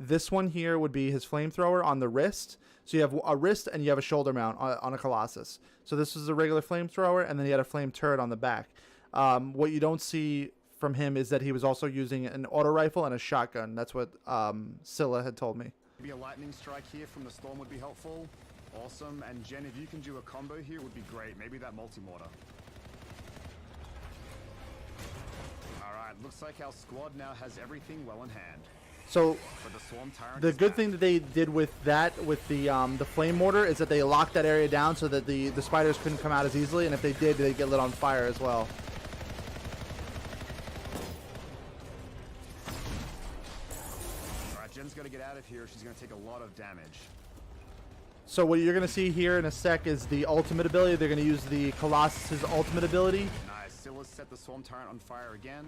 This one here would be his flamethrower on the wrist. So you have a wrist and you have a shoulder mount on a Colossus. So this is a regular flamethrower, and then he had a flame turret on the back. What you don't see from him is that he was also using an auto rifle and a shotgun. That's what Scylla had told me. Maybe a lightning strike here from the storm would be helpful. Awesome. And Jen, if you can do a combo here, it would be great. Maybe that multi-mortar. Alright, looks like our squad now has everything well in hand. So But the Swarm Tyrant the is good back. thing that they did with that, with the flame mortar, is that they locked that area down so that the spiders couldn't come out as easily, and if they did, they'd get lit on fire as well. Alright, Jen's got to get out of here. She's going to take a lot of damage. So what you're going to see here in a sec is the ultimate ability. They're going to use the Colossus's ultimate ability, Nice. Scylla set the Swarm Tyrant on fire again.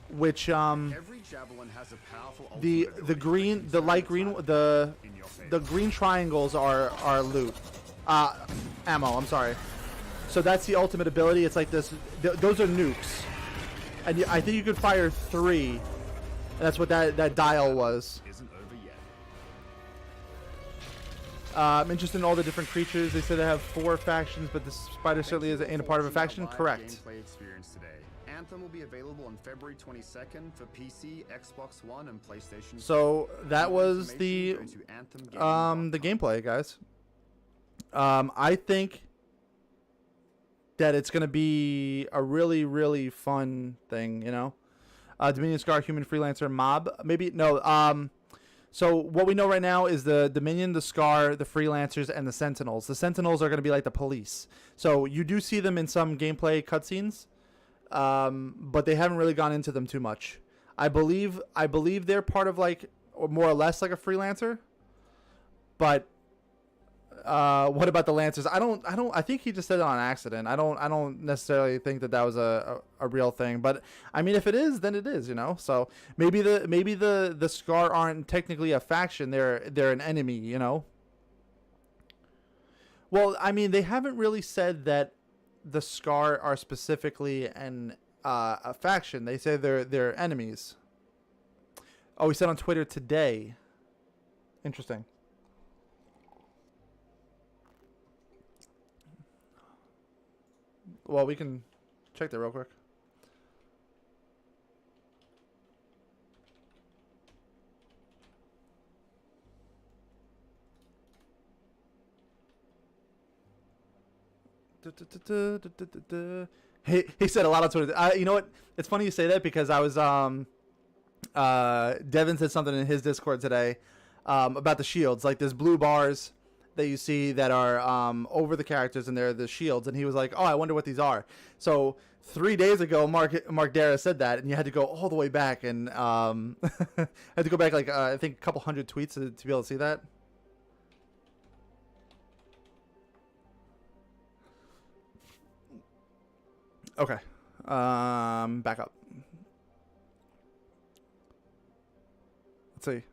which Every Javelin has a powerful the ultimate ability green, that the can light turn green, attack the in your favor. the green triangles are loot, ammo. I'm sorry. So that's the ultimate ability. It's like this. Those are nukes, and I think you could fire 3. And that's what that dial was. Isn't over yet. I'm interested in all the different creatures. They said they have 4 factions, but the spider certainly ain't a part of a faction. Live Correct. gameplay experience today. Anthem will be available on February 22nd for PC, Xbox One, and PlayStation. So that More was the information, go to anthemgaming.com. the gameplay, guys. I think that it's gonna be a really, really fun thing. You know, Dominion Scar, Human Freelancer, Mob. Maybe no. So what we know right now is the Dominion, the Scar, the Freelancers, and the Sentinels. The Sentinels are gonna be like the police. So you do see them in some gameplay cutscenes, but they haven't really gone into them too much. I believe they're part of like, or more or less like a Freelancer. But what about the Lancers? I think he just said it on accident. I don't necessarily think that was a real thing. But I mean, if it is, then it is, you know. So maybe the Scar aren't technically a faction. They're an enemy, you know. Well, I mean, they haven't really said that the Scar are specifically a faction. They say they're enemies. Oh, he said on Twitter today. Interesting. Well, we can check that real quick. He said a lot on Twitter. You know what? It's funny you say that because I was Devin said something in his Discord today about the shields. Like there's blue bars that you see that are over the characters, and they're the shields. And he was like, "Oh, I wonder what these are." So 3 days ago, Mark Dara said that, and you had to go all the way back and had to go back like I think a couple hundred tweets to be able to see that. Okay, back up. Let's see.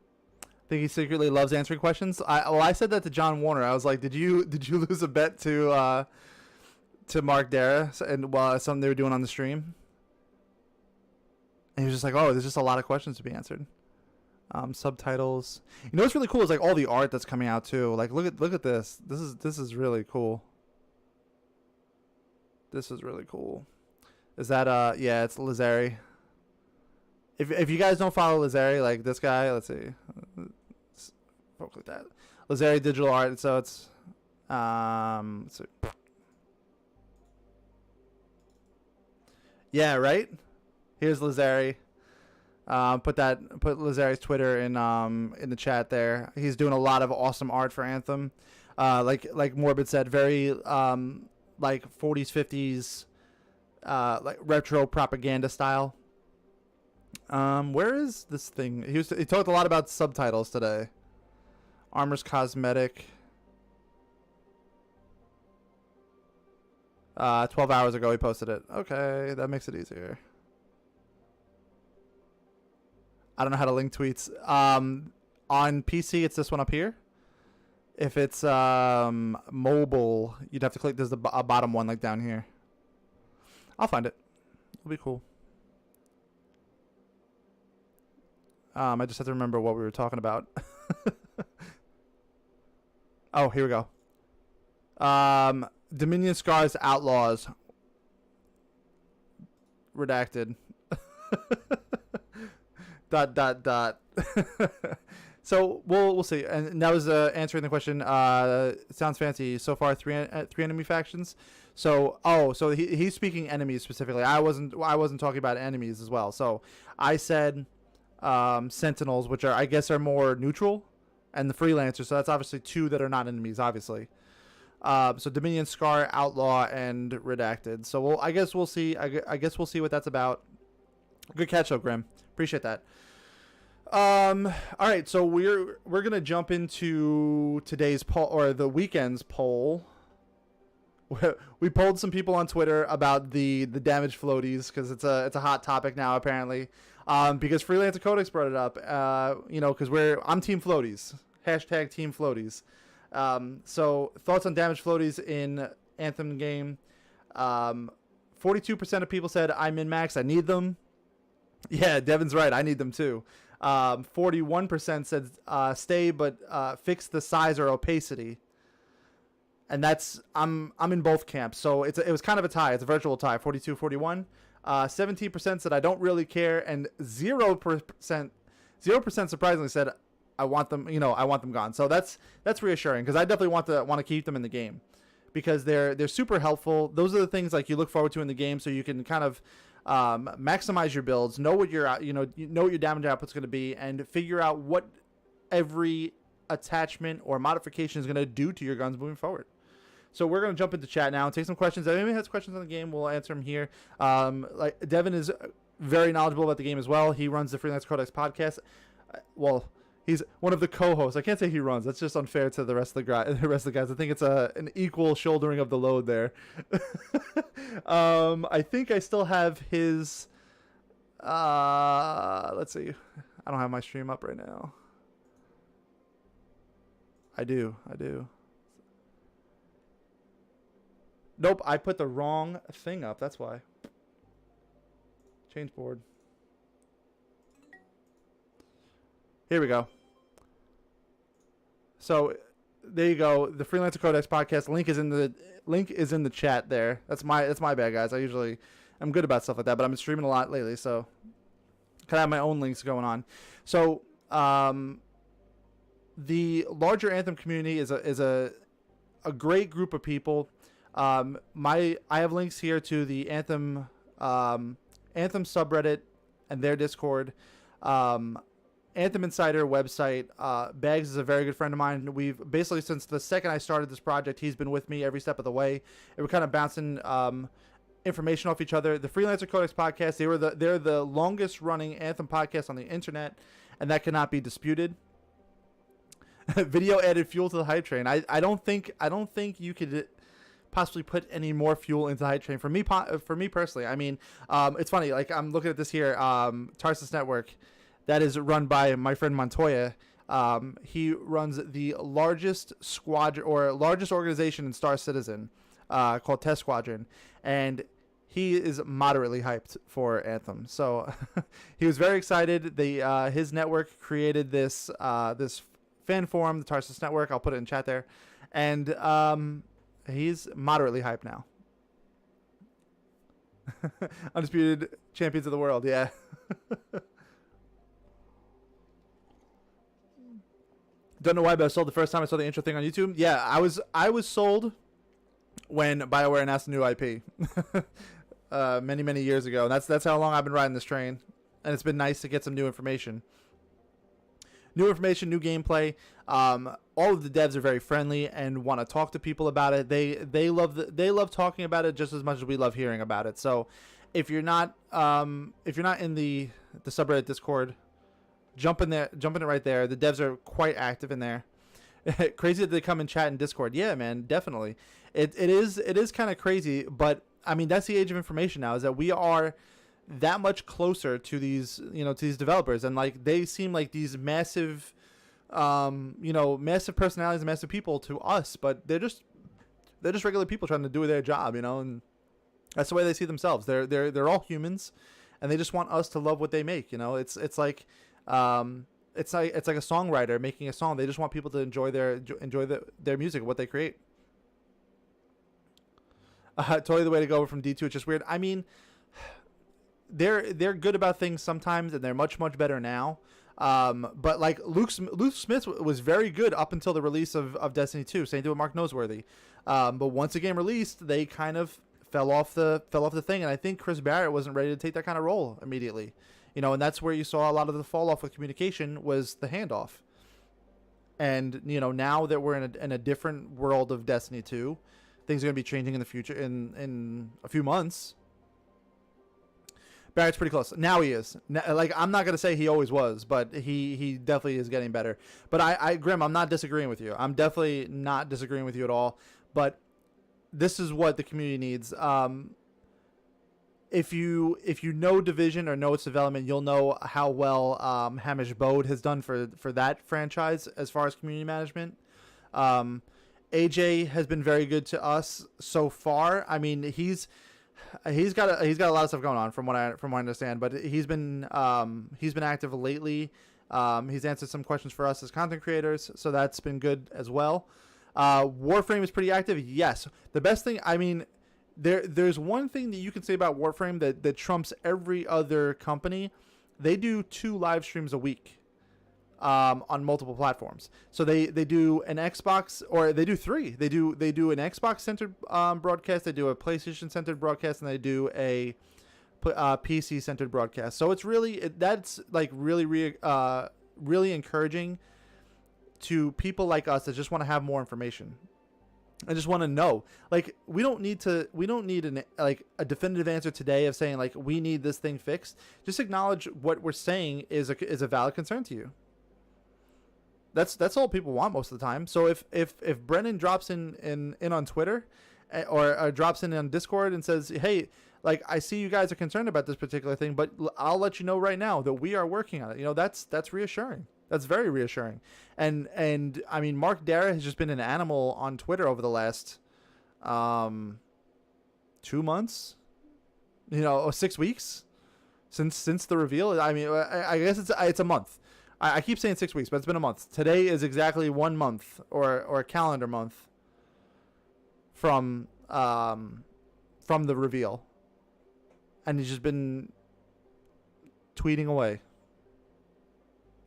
I think he secretly loves answering questions. I said that to John Warner. I was like, did you lose a bet to Mark Dara and something they were doing on the stream? And he was just like, oh, there's just a lot of questions to be answered. Subtitles. You know what's really cool is like all the art that's coming out too. Like look at this. This is really cool. This is really cool. Is that yeah, it's Lazari. If you guys don't follow Lazari, like this guy, let's see. Focus like that. Lazari Digital Art, so it's let's see. Yeah, right? Here's Lazari. Put Lazari's Twitter in the chat there. He's doing a lot of awesome art for Anthem. Like Morbid said, very like 40s, 50s like retro propaganda style. Where is this thing? He talked a lot about subtitles today. Armor's Cosmetic. 12 hours ago he posted it. Okay, that makes it easier. I don't know how to link tweets. On PC, it's this one up here. If it's mobile, you'd have to click. There's a bottom one, like down here. I'll find it. It'll be cool. I just have to remember what we were talking about. Oh, here we go. Dominion Scars Outlaws. Redacted. dot. So we'll see. And that was answering the question. Sounds fancy. So far, three enemy factions. So he's speaking enemies specifically. I wasn't talking about enemies as well. So I said Sentinels, which I guess are more neutral, and the Freelancers. So that's obviously two that are not enemies, obviously. So Dominion, Scar, Outlaw, and Redacted. So I guess we'll see. I guess we'll see what that's about. Good catch, though, Grim. Appreciate that. All right, so we're gonna jump into today's poll, or the weekend's poll. We polled some people on Twitter about the damage floaties, because it's a hot topic now apparently. Because Freelancer Codex brought it up. Because I'm Team Floaties. Hashtag Team Floaties. So thoughts on damage floaties in Anthem game. 42% of people said I min-max, I need them. Yeah, Devin's right, I need them too. 41% said stay, but fix the size or opacity. And that's I'm in both camps. So it was kind of a tie. It's a virtual tie, 42-41. 17% said I don't really care, and 0% surprisingly said I want them, I want them gone. So that's reassuring, because I definitely want to keep them in the game, because they're super helpful. Those are the things like you look forward to in the game, so you can kind of maximize your builds, know what your know what your damage output's going to be, and figure out what every attachment or modification is going to do to your guns moving forward. So we're going to jump into chat now and take some questions. If anybody has questions on the game, we'll answer them here. Like Devin is very knowledgeable about the game as well. He runs the Freelance Codex podcast. Well, he's one of the co-hosts. I can't say he runs. That's just unfair to the rest of the guys. I think it's an equal shouldering of the load there. I think I still have his. Let's see. I don't have my stream up right now. I do. Nope, I put the wrong thing up. That's why. Change board. Here we go. So there you go. The Freelancer Codex podcast link is in the chat there. That's my bad, guys. I'm good about stuff like that, but I'm streaming a lot lately, so kind of have my own links going on. So the larger Anthem community is a great group of people. I have links here to the Anthem subreddit and their Discord. Anthem Insider website. Bags is a very good friend of mine. We've basically, since the second I started this project, he's been with me every step of the way. And we're kind of bouncing information off each other. The Freelancer Codex podcast, they're the longest running Anthem podcast on the internet, and that cannot be disputed. Video added fuel to the hype train. I don't think you could possibly put any more fuel into the hype train. For me personally, I mean, it's funny. Like, I'm looking at this here, Tarsus Network, that is run by my friend Montoya. He runs the largest squadron or largest organization in Star Citizen, called Test Squadron, and he is moderately hyped for Anthem. So he was very excited. His network created this fan forum, the Tarsus Network. I'll put it in chat there, and he's moderately hyped now. Undisputed champions of the world, yeah. Don't know why, but I was sold the first time I saw the intro thing on YouTube. Yeah, I was sold when BioWare announced a new IP many years ago. And that's how long I've been riding this train, and it's been nice to get some new information. New gameplay. All of the devs are very friendly and want to talk to people about it. They love talking about it just as much as we love hearing about it. So if you're not in the subreddit Discord, jump in it right there. The devs are quite active in there. Crazy that they come and chat in Discord. Yeah, man, definitely. It is kind of crazy, but I mean, that's the age of information now, is that we are that much closer to these developers, and like they seem like these massive massive personalities and massive people to us, but they're just regular people trying to do their job, and that's the way they see themselves. They're all humans, and they just want us to love what they make. It's like It's like a songwriter making a song. They just want people to enjoy their music, what they create. Totally the way to go from D2. It's just weird. I mean, they're good about things sometimes, and they're much better now. But like Luke Smith was very good up until the release of Destiny 2. Same thing with Mark Noseworthy. But once the game released, they kind of fell off the thing, and I think Chris Barrett wasn't ready to take that kind of role immediately. And that's where you saw a lot of the fall off with communication was the handoff. And now that we're in a different world of Destiny 2, things are going to be changing in the future in a few months. Barrett's pretty close. Now he is. Like, I'm not going to say he always was, but he definitely is getting better. But Grim, I'm not disagreeing with you. I'm definitely not disagreeing with you at all. But this is what the community needs. If you know Division or know its development, you'll know how well Hamish Bode has done for that franchise as far as community management. AJ has been very good to us so far. I mean, he's got a lot of stuff going on from what I understand, but he's been active lately. He's answered some questions for us as content creators, so that's been good as well. Warframe is pretty active. Yes, the best thing. I mean, there's one thing that you can say about Warframe that trumps every other company. They do 2 live streams a week. On multiple platforms. So they do an Xbox, or they do 3. They do an Xbox centered broadcast, they do a PlayStation centered broadcast, and they do a PC centered broadcast. So it's that's like really encouraging to people like us that just want to have more information. I just want to know. Like, we don't need a definitive answer today of saying like we need this thing fixed. Just acknowledge what we're saying is a valid concern to you. That's all people want most of the time. So if Brennan drops in on Twitter or drops in on Discord and says, hey, like, I see you guys are concerned about this particular thing, but I'll let you know right now that we are working on it. That's reassuring. That's very reassuring. And I mean, Mark Dara has just been an animal on Twitter over the last 2 months, or 6 weeks since the reveal. I mean, I guess it's a month. I keep saying 6 weeks, but it's been a month. Today is exactly 1 month or a calendar month from the reveal. And he's just been tweeting away.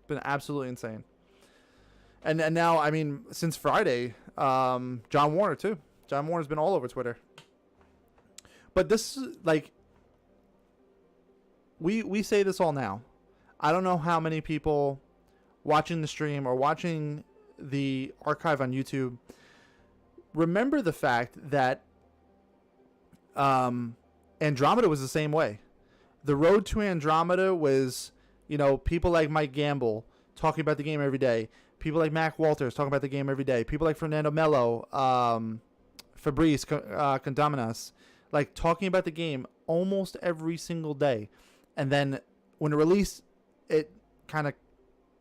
Been absolutely insane. And now, I mean, since Friday, John Warner too. John Warner's been all over Twitter. But this is like, we say this all now. I don't know how many people watching the stream or watching the archive on YouTube remember the fact that Andromeda was the same way. The road to Andromeda was, people like Mike Gamble talking about the game every day. People like Mac Walters talking about the game every day. People like Fernando Mello, Fabrice Condominas, like talking about the game almost every single day. And then when it released, it kind of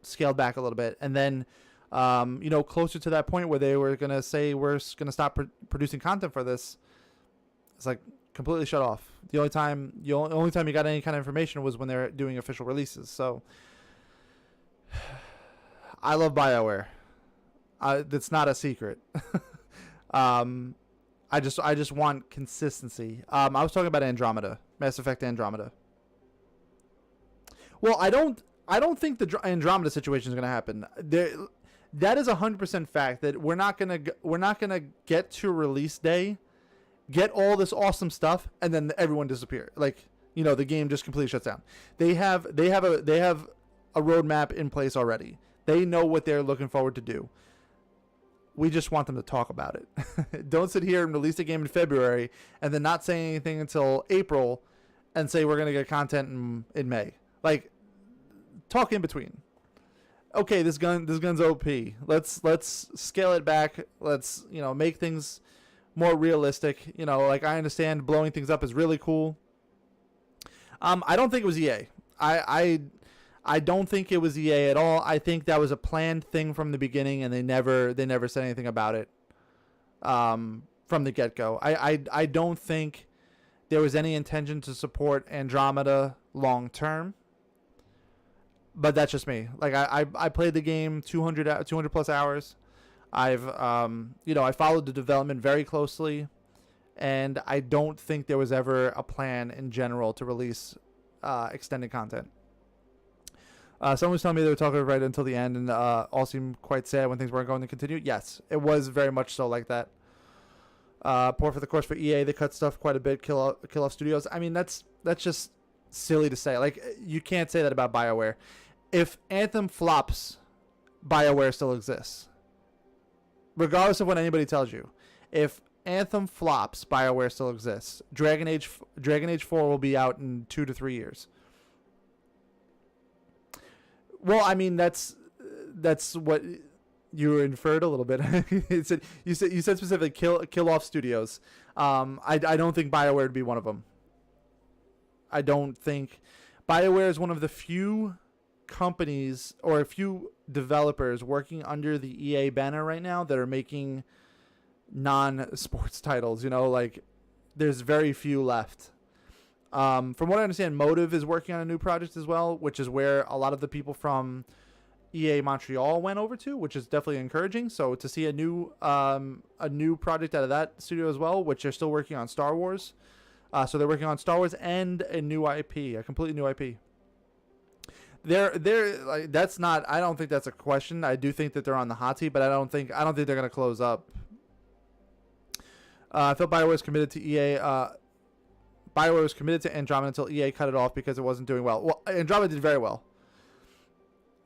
scaled back a little bit. And then, closer to that point where they were going to say, we're going to stop producing content for this, it's like completely shut off. The only time you got any kind of information was when they're doing official releases. So I love BioWare. That's not a secret. I just want consistency. I was talking about Andromeda, Mass Effect Andromeda. Well, I don't think the Andromeda situation is going to happen. That is 100% fact that we're not gonna get to release day, get all this awesome stuff, and then everyone disappear. Like, the game just completely shuts down. They have a roadmap in place already. They know what they're looking forward to do. We just want them to talk about it. Don't sit here and release a game in February and then not say anything until April and say we're going to get content in May. Like, talk in between. Okay, this gun's OP. Let's scale it back. Let's, make things more realistic. Like, I understand blowing things up is really cool. I don't think it was EA. I don't think it was EA at all. I think that was a planned thing from the beginning, and they never said anything about it from the get-go. I don't think there was any intention to support Andromeda long term. but that's just me. Like I played the game 200 plus hours. I've I followed the development very closely, and I don't think there was ever a plan in general to release extended content. Someone was telling me they were talking right until the end, and all seemed quite sad when things weren't going to continue. Yes, it was very much so like that. Poor for the course for EA. They cut stuff quite a bit. Kill off studios. I mean, that's just silly to say. Like, you can't say that about BioWare. If Anthem flops, BioWare still exists. Regardless of what anybody tells you. If Anthem flops, BioWare still exists. Dragon Age 4 will be out in 2 to 3 years. Well, I mean, that's what you inferred a little bit. You said specifically kill off studios. I don't think BioWare would be one of them. I don't think BioWare is one of the few companies or a few developers working under the EA banner right now that are making non-sports titles. Like, there's very few left. From what I understand, Motive is working on a new project as well, which is where a lot of the people from EA Montreal went over to, which is definitely encouraging. So to see a new project out of that studio as well, which they're still working on Star Wars. So they're working on Star Wars and a new IP, a completely new IP. They're like, that's not. I don't think that's a question. I do think that they're on the hot seat, but I don't think they're gonna close up. I felt BioWare was committed to EA. BioWare was committed to Andromeda until EA cut it off because it wasn't doing well. Well, Andromeda did very well.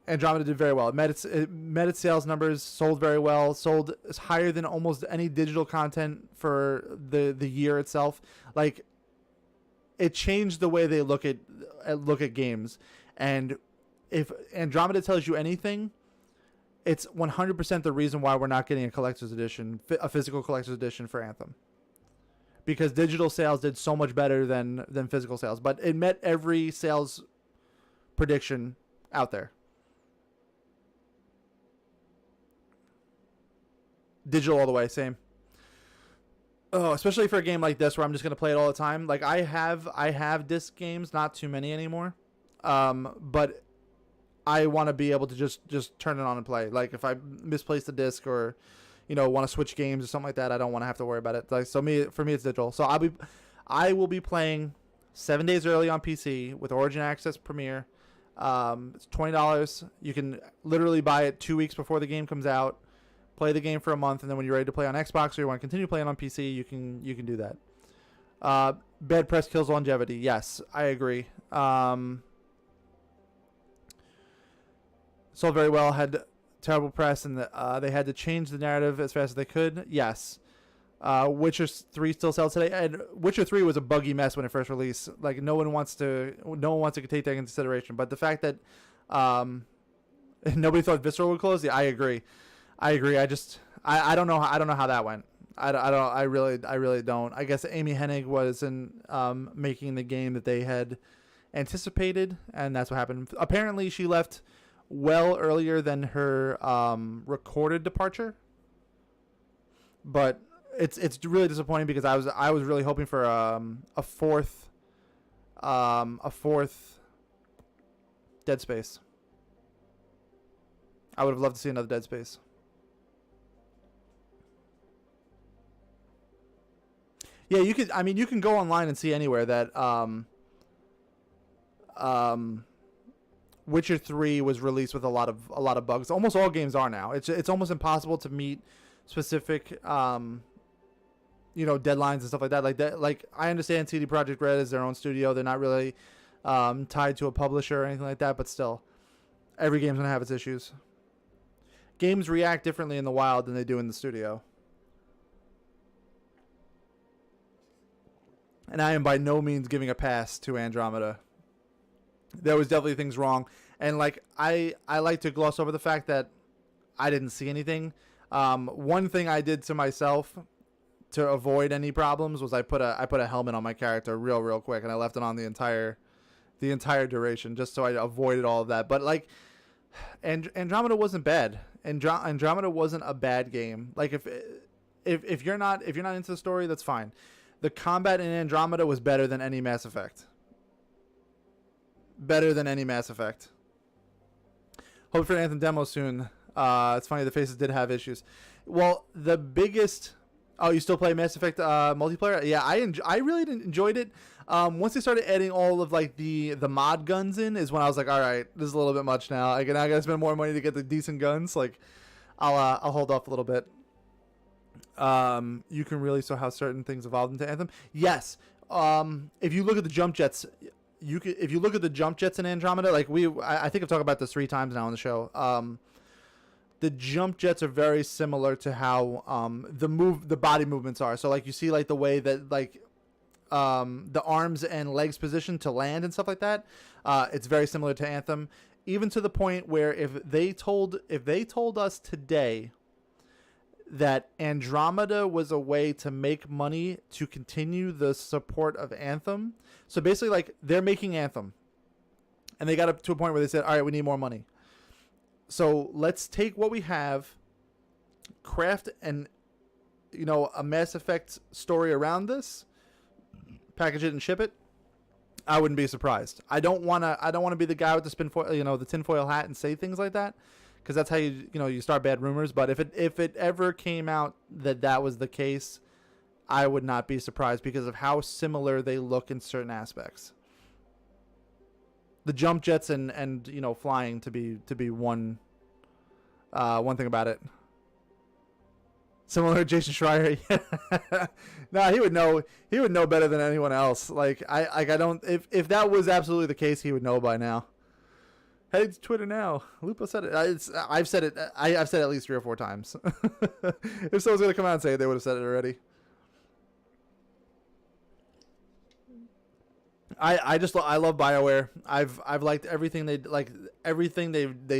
It met its sales numbers, sold very well, sold higher than almost any digital content for the year itself. Like, it changed the way they look at games. And if Andromeda tells you anything, it's 100% the reason why we're not getting a collector's edition, a physical collector's edition for Anthem. Because digital sales did so much better than physical sales. But it met every sales prediction out there. Digital all the way, same. Oh, especially for a game like this where I'm just going to play it all the time. Like, I have disc games, not too many anymore. But I want to be able to just turn it on and play. Like, if I misplace the disc or want to switch games or something like that, I don't want to have to worry about it. Like, so for me it's digital. So I will be playing 7 days early on PC with Origin Access Premier. It's $20. You can literally buy it 2 weeks before the game comes out, play the game for a month, and then when you're ready to play on Xbox or you want to continue playing on PC, you can do that. Bad press kills longevity. Yes, I agree. Sold very well, had terrible press, and they had to change the narrative as fast as they could. Yes. Witcher 3 still sells today, and Witcher 3 was a buggy mess when it first released. Like, no one wants to take that into consideration. But the fact that nobody thought Visceral would close, yeah, I agree. I don't know how that went. I really don't. I guess Amy Hennig wasn't making the game that they had anticipated, and that's what happened. Apparently, she left well earlier than her recorded departure, but it's really disappointing because I was really hoping for a fourth Dead Space. I would have loved to see another Dead Space. Yeah, you can go online and see anywhere that Witcher 3 was released with a lot of bugs. Almost all games are now. It's almost impossible to meet specific deadlines and stuff like that. Like I understand CD Projekt Red is their own studio. They're not really tied to a publisher or anything like that, but still, every game's gonna have its issues. Games react differently in the wild than they do in the studio. And I am by no means giving a pass to Andromeda. There was definitely things wrong. And like I like to gloss over the fact that I didn't see anything. One thing I did to myself to avoid any problems was I put a helmet on my character real quick, and I left it on the entire duration just so I avoided all of that. But like Andromeda wasn't bad. Andromeda wasn't a bad game. Like if you're not into the story, that's fine. The combat in Andromeda was better than any Mass Effect. Better than any Mass Effect. Hope for an Anthem demo soon. It's funny, the faces did have issues. Well, the biggest... Oh, you still play Mass Effect multiplayer? Yeah, I really enjoyed it. Once they started adding all of like the mod guns in, is when I was like, all right, this is a little bit much now. I gotta spend more money to get the decent guns. Like, I'll hold off a little bit. You can really show how certain things evolved into Anthem. Yes. If you look at the jump jets, if you look at the jump jets in Andromeda, like I think I've talked about this 3 times now on the show. The jump jets are very similar to how the body movements are. So like you see like the way that like the arms and legs position to land and stuff like that. It's very similar to Anthem, even to the point where if they told us today that Andromeda was a way to make money to continue the support of Anthem. So basically like they're making Anthem and they got up to a point where they said, all right, we need more money. So let's take what we have, craft a Mass Effect story around this, package it and ship it. I wouldn't be surprised. I don't want to be the guy with the tinfoil hat and say things like that, because that's how you start bad rumors. But if it ever came out that was the case, I would not be surprised because of how similar they look in certain aspects. The jump jets and flying to be one thing about it. Similar to Jason Schreier. Nah, he would know better than anyone else. Like I don't, if that was absolutely the case, he would know by now. Head to Twitter now. Lupo said it. I've said it. I've said it at least 3 or 4 times. If someone's gonna come out and say it, they would have said it already. I love BioWare. I've liked everything they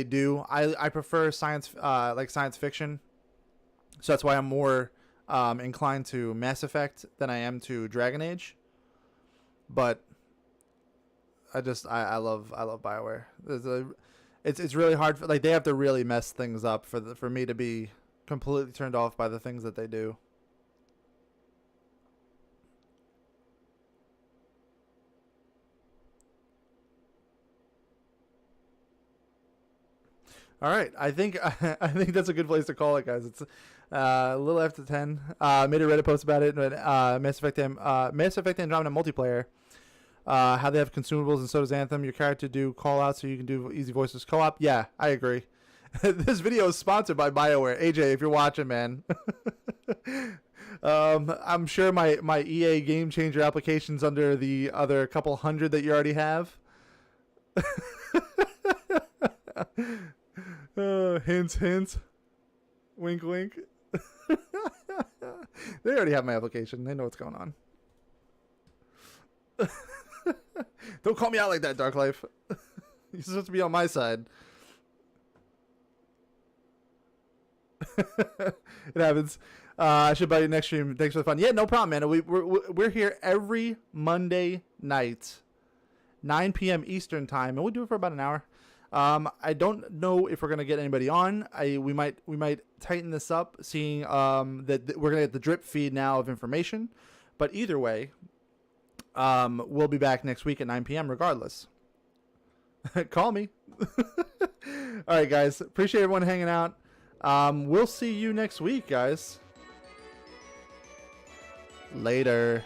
do. I prefer science fiction, so that's why I'm more inclined to Mass Effect than I am to Dragon Age. But I love BioWare. It's really hard they have to really mess things up for me to be completely turned off by the things that they do. All right, I think that's a good place to call it, guys. It's a little after 10. Made a Reddit post about it. Mass Effect Andromeda multiplayer. How they have consumables and so does Anthem. Your character do call outs so you can do easy voices co-op. Yeah, I agree. This video is sponsored by BioWare. AJ, if you're watching, man. I'm sure my EA Game Changer application's under the other couple hundred that you already have. Hints. Wink, wink. They already have my application. They know what's going on. Don't call me out like that, Dark Life. You're supposed to be on my side. It happens. I should buy you next stream. Thanks for the fun. Yeah, no problem, man. We're here every Monday night, 9 p.m. Eastern time, and we'll do it for about an hour. I don't know if we're gonna get anybody on. We might tighten this up, seeing that we're gonna get the drip feed now of information. But either way, we'll be back next week at 9 p.m. regardless. Call me. All right, guys. Appreciate everyone hanging out. We'll see you next week, guys. Later.